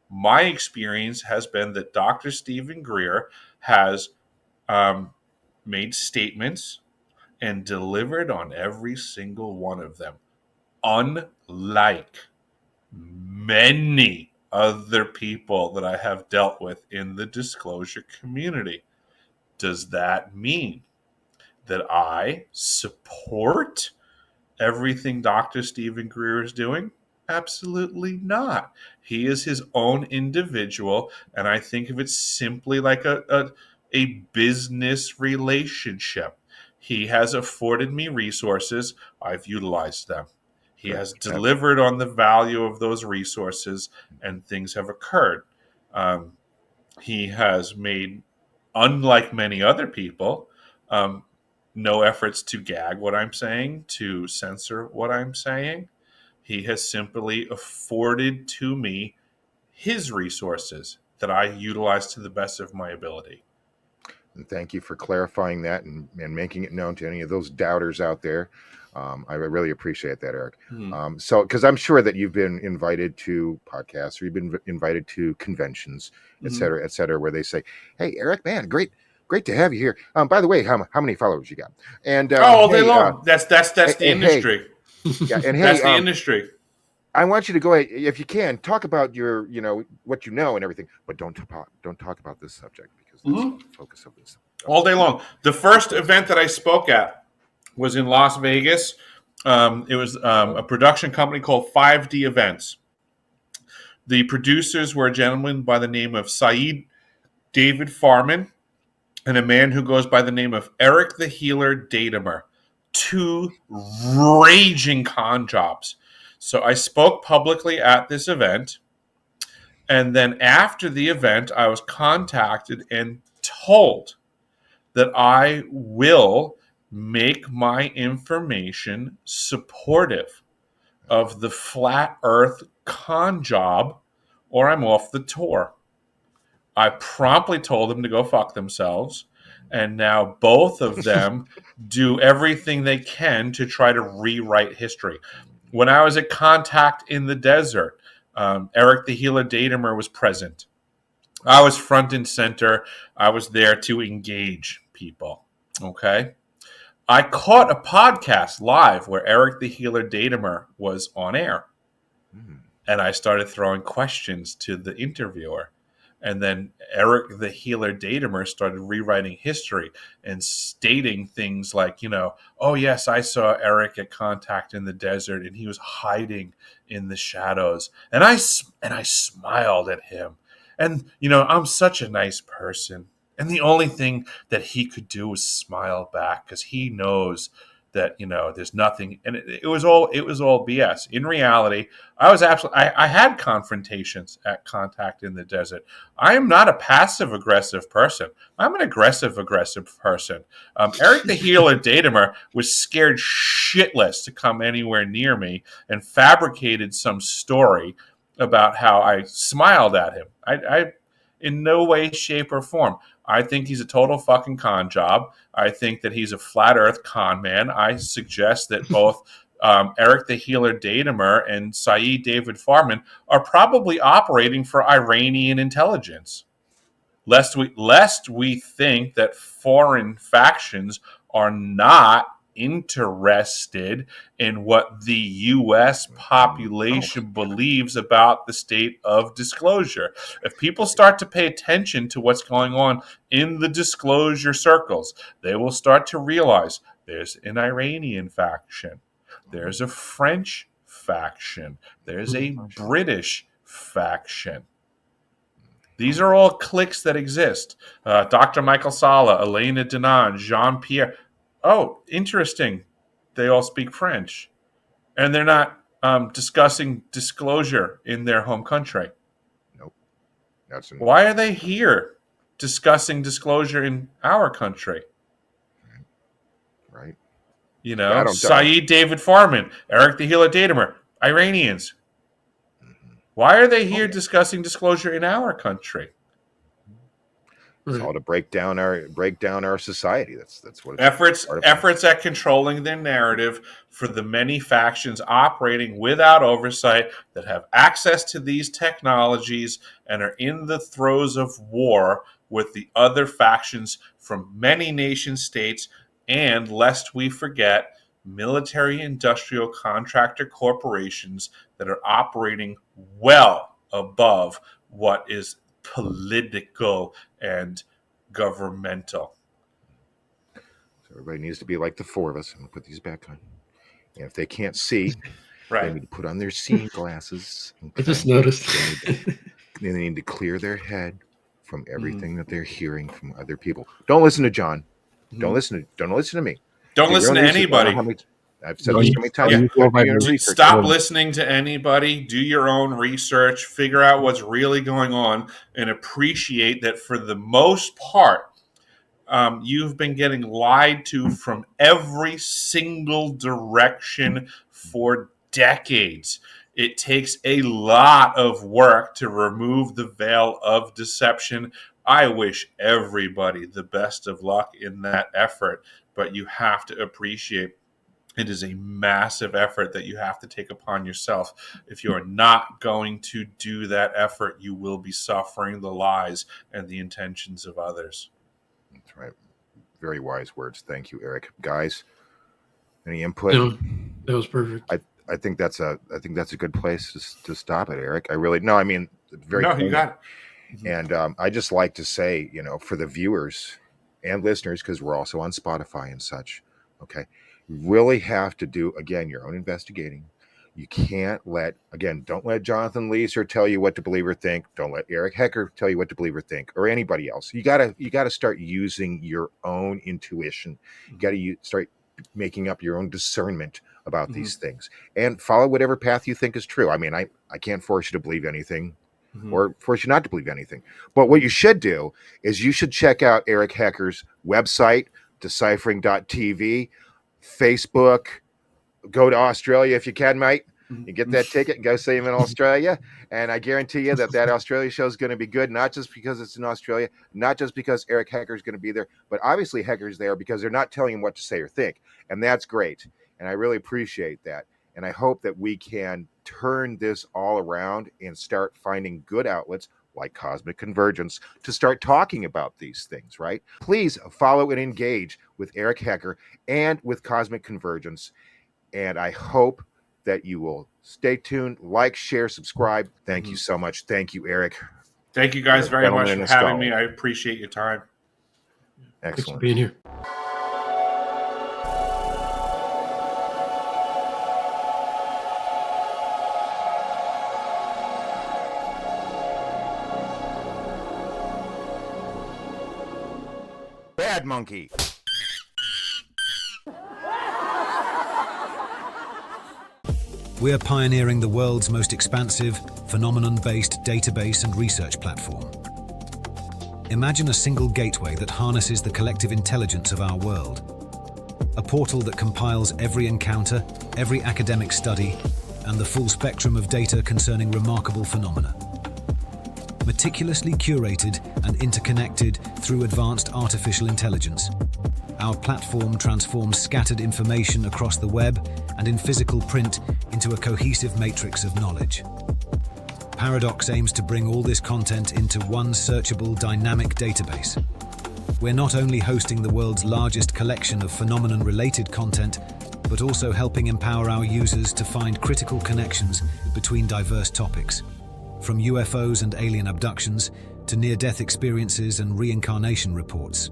My experience has been that Dr. Stephen Greer has made statements and delivered on every single one of them, unlike many other people that I have dealt with in the disclosure community. Does that mean that I support everything Dr. Stephen Greer is doing? Absolutely not. He is his own individual, and I think of it simply like a business relationship. He has afforded me resources. I've utilized them. He has delivered on the value of those resources, and things have occurred. He has made, unlike many other people, no efforts to gag what I'm saying, to censor what I'm saying. He has simply afforded to me his resources that I utilize to the best of my ability. And thank you for clarifying that and making it known to any of those doubters out there. I really appreciate that, Eric. So, because I'm sure that you've been invited to podcasts or you've been invited to conventions, et cetera, where they say, "Hey, Eric, man, great to have you here. By the way, how many followers you got?" And all day long. That's the industry. Yeah, and that's the industry. I want you to go ahead, if you can, talk about your, what you know and everything, but don't talk about this subject because that's not the focus of this. All day long. The first event that I spoke at was in Las Vegas. It was a production company called 5D Events. The producers were a gentleman by the name of Saeed David Farman and a man who goes by the name of Eric the Healer Datimer. Two raging con jobs. So I spoke publicly at this event, and then after the event, I was contacted and told that I will make my information supportive of the flat earth con job, or I'm off the tour. I promptly told them to go fuck themselves, and now both of them do everything they can to try to rewrite history. When I was at Contact in the Desert, Eric the Healer Datimer was present. I was front and center. I was there to engage people. Okay. I caught a podcast live where Eric the Healer Datimer was on air. And I started throwing questions to the interviewer. And then Eric the Healer Datimer started rewriting history and stating things like, oh, yes, I saw Eric at Contact in the Desert and he was hiding in the shadows. And I smiled at him. And, I'm such a nice person. And the only thing that he could do was smile back because he knows that, there's nothing. And it was all BS. In reality, I had confrontations at Contact in the Desert. I am not a passive aggressive person. I'm an aggressive person. Eric the Healer Datimer was scared shitless to come anywhere near me and fabricated some story about how I smiled at him. I in no way, shape, or form. I think he's a total fucking con job. I think that he's a flat earth con man. I suggest that both Eric the Healer Datimer and Saeed David Farman are probably operating for Iranian intelligence. Lest we think that foreign factions are not interested in what the U.S. population believes about the state of disclosure. If people start to pay attention to what's going on in the disclosure circles, they will start to realize there's an Iranian faction, there's a French faction, there's a British faction. These are all cliques that exist. Dr. Michael Sala, Elena Denon, Jean-Pierre. Oh, interesting. They all speak French. And they're not discussing disclosure in their home country. Nope. Why are they here discussing disclosure in our country? Right. You know, Saeed David Farman, Eric the Healer Datamer, Iranians. Why are they here discussing disclosure in our country? It's all to break down our society. That's what it's efforts at controlling their narrative for the many factions operating without oversight that have access to these technologies and are in the throes of war with the other factions from many nation states, and lest we forget, military industrial contractor corporations that are operating well above what is political and governmental. So everybody needs to be like the four of us. I'm going to put these back on. And if they can't see, they need to put on their seeing glasses. I just noticed. They need to clear their head from everything that they're hearing from other people. Don't listen to John. Don't listen to me. Don't listen to anybody. I've said this so many times. Stop listening to anybody. Do your own research. Figure out what's really going on, and appreciate that for the most part, you've been getting lied to from every single direction for decades. It takes a lot of work to remove the veil of deception. I wish everybody the best of luck in that effort, but you have to appreciate it is a massive effort that you have to take upon yourself. If you are not going to do that effort, you will be suffering the lies and the intentions of others. That's right. Very wise words. Thank you, Eric. Guys, any input? No, that was perfect. I think that's a good place to stop it, Eric. I mean, very. No, you got it. And I just like to say, for the viewers and listeners, because we're also on Spotify and such. Okay. You really have to do, again, your own investigating. You can't don't let Jonathan Leeser tell you what to believe or think. Don't let Eric Hecker tell you what to believe or think, or anybody else. You gotta start using your own intuition. You gotta start making up your own discernment about these things, and follow whatever path you think is true. I mean, I can't force you to believe anything or force you not to believe anything. But what you should do is you should check out Eric Hecker's website, deciphering.tv, Facebook. Go to Australia if you can, mate. You get that ticket and go see him in Australia. And I guarantee you that Australia show is going to be good, not just because it's in Australia, not just because Eric Hecker is going to be there, but obviously Hecker's there because they're not telling him what to say or think. And that's great. And I really appreciate that. And I hope that we can turn this all around and start finding good outlets like Cosmic Convergence to start talking about these things, right? Please follow and engage with Eric Hecker and with Cosmic Convergence. And I hope that you will stay tuned, like, share, subscribe. Thank you so much. Thank you, Eric. Thank you guys very much for having me. I appreciate your time. Excellent. Thanks for being here. Bad monkey. We're pioneering the world's most expansive, phenomenon-based database and research platform. Imagine a single gateway that harnesses the collective intelligence of our world. A portal that compiles every encounter, every academic study, and the full spectrum of data concerning remarkable phenomena. Meticulously curated and interconnected through advanced artificial intelligence, our platform transforms scattered information across the web and in physical print into a cohesive matrix of knowledge. Paradocs aims to bring all this content into one searchable, dynamic database. We're not only hosting the world's largest collection of phenomenon-related content, but also helping empower our users to find critical connections between diverse topics, from UFOs and alien abductions to near-death experiences and reincarnation reports.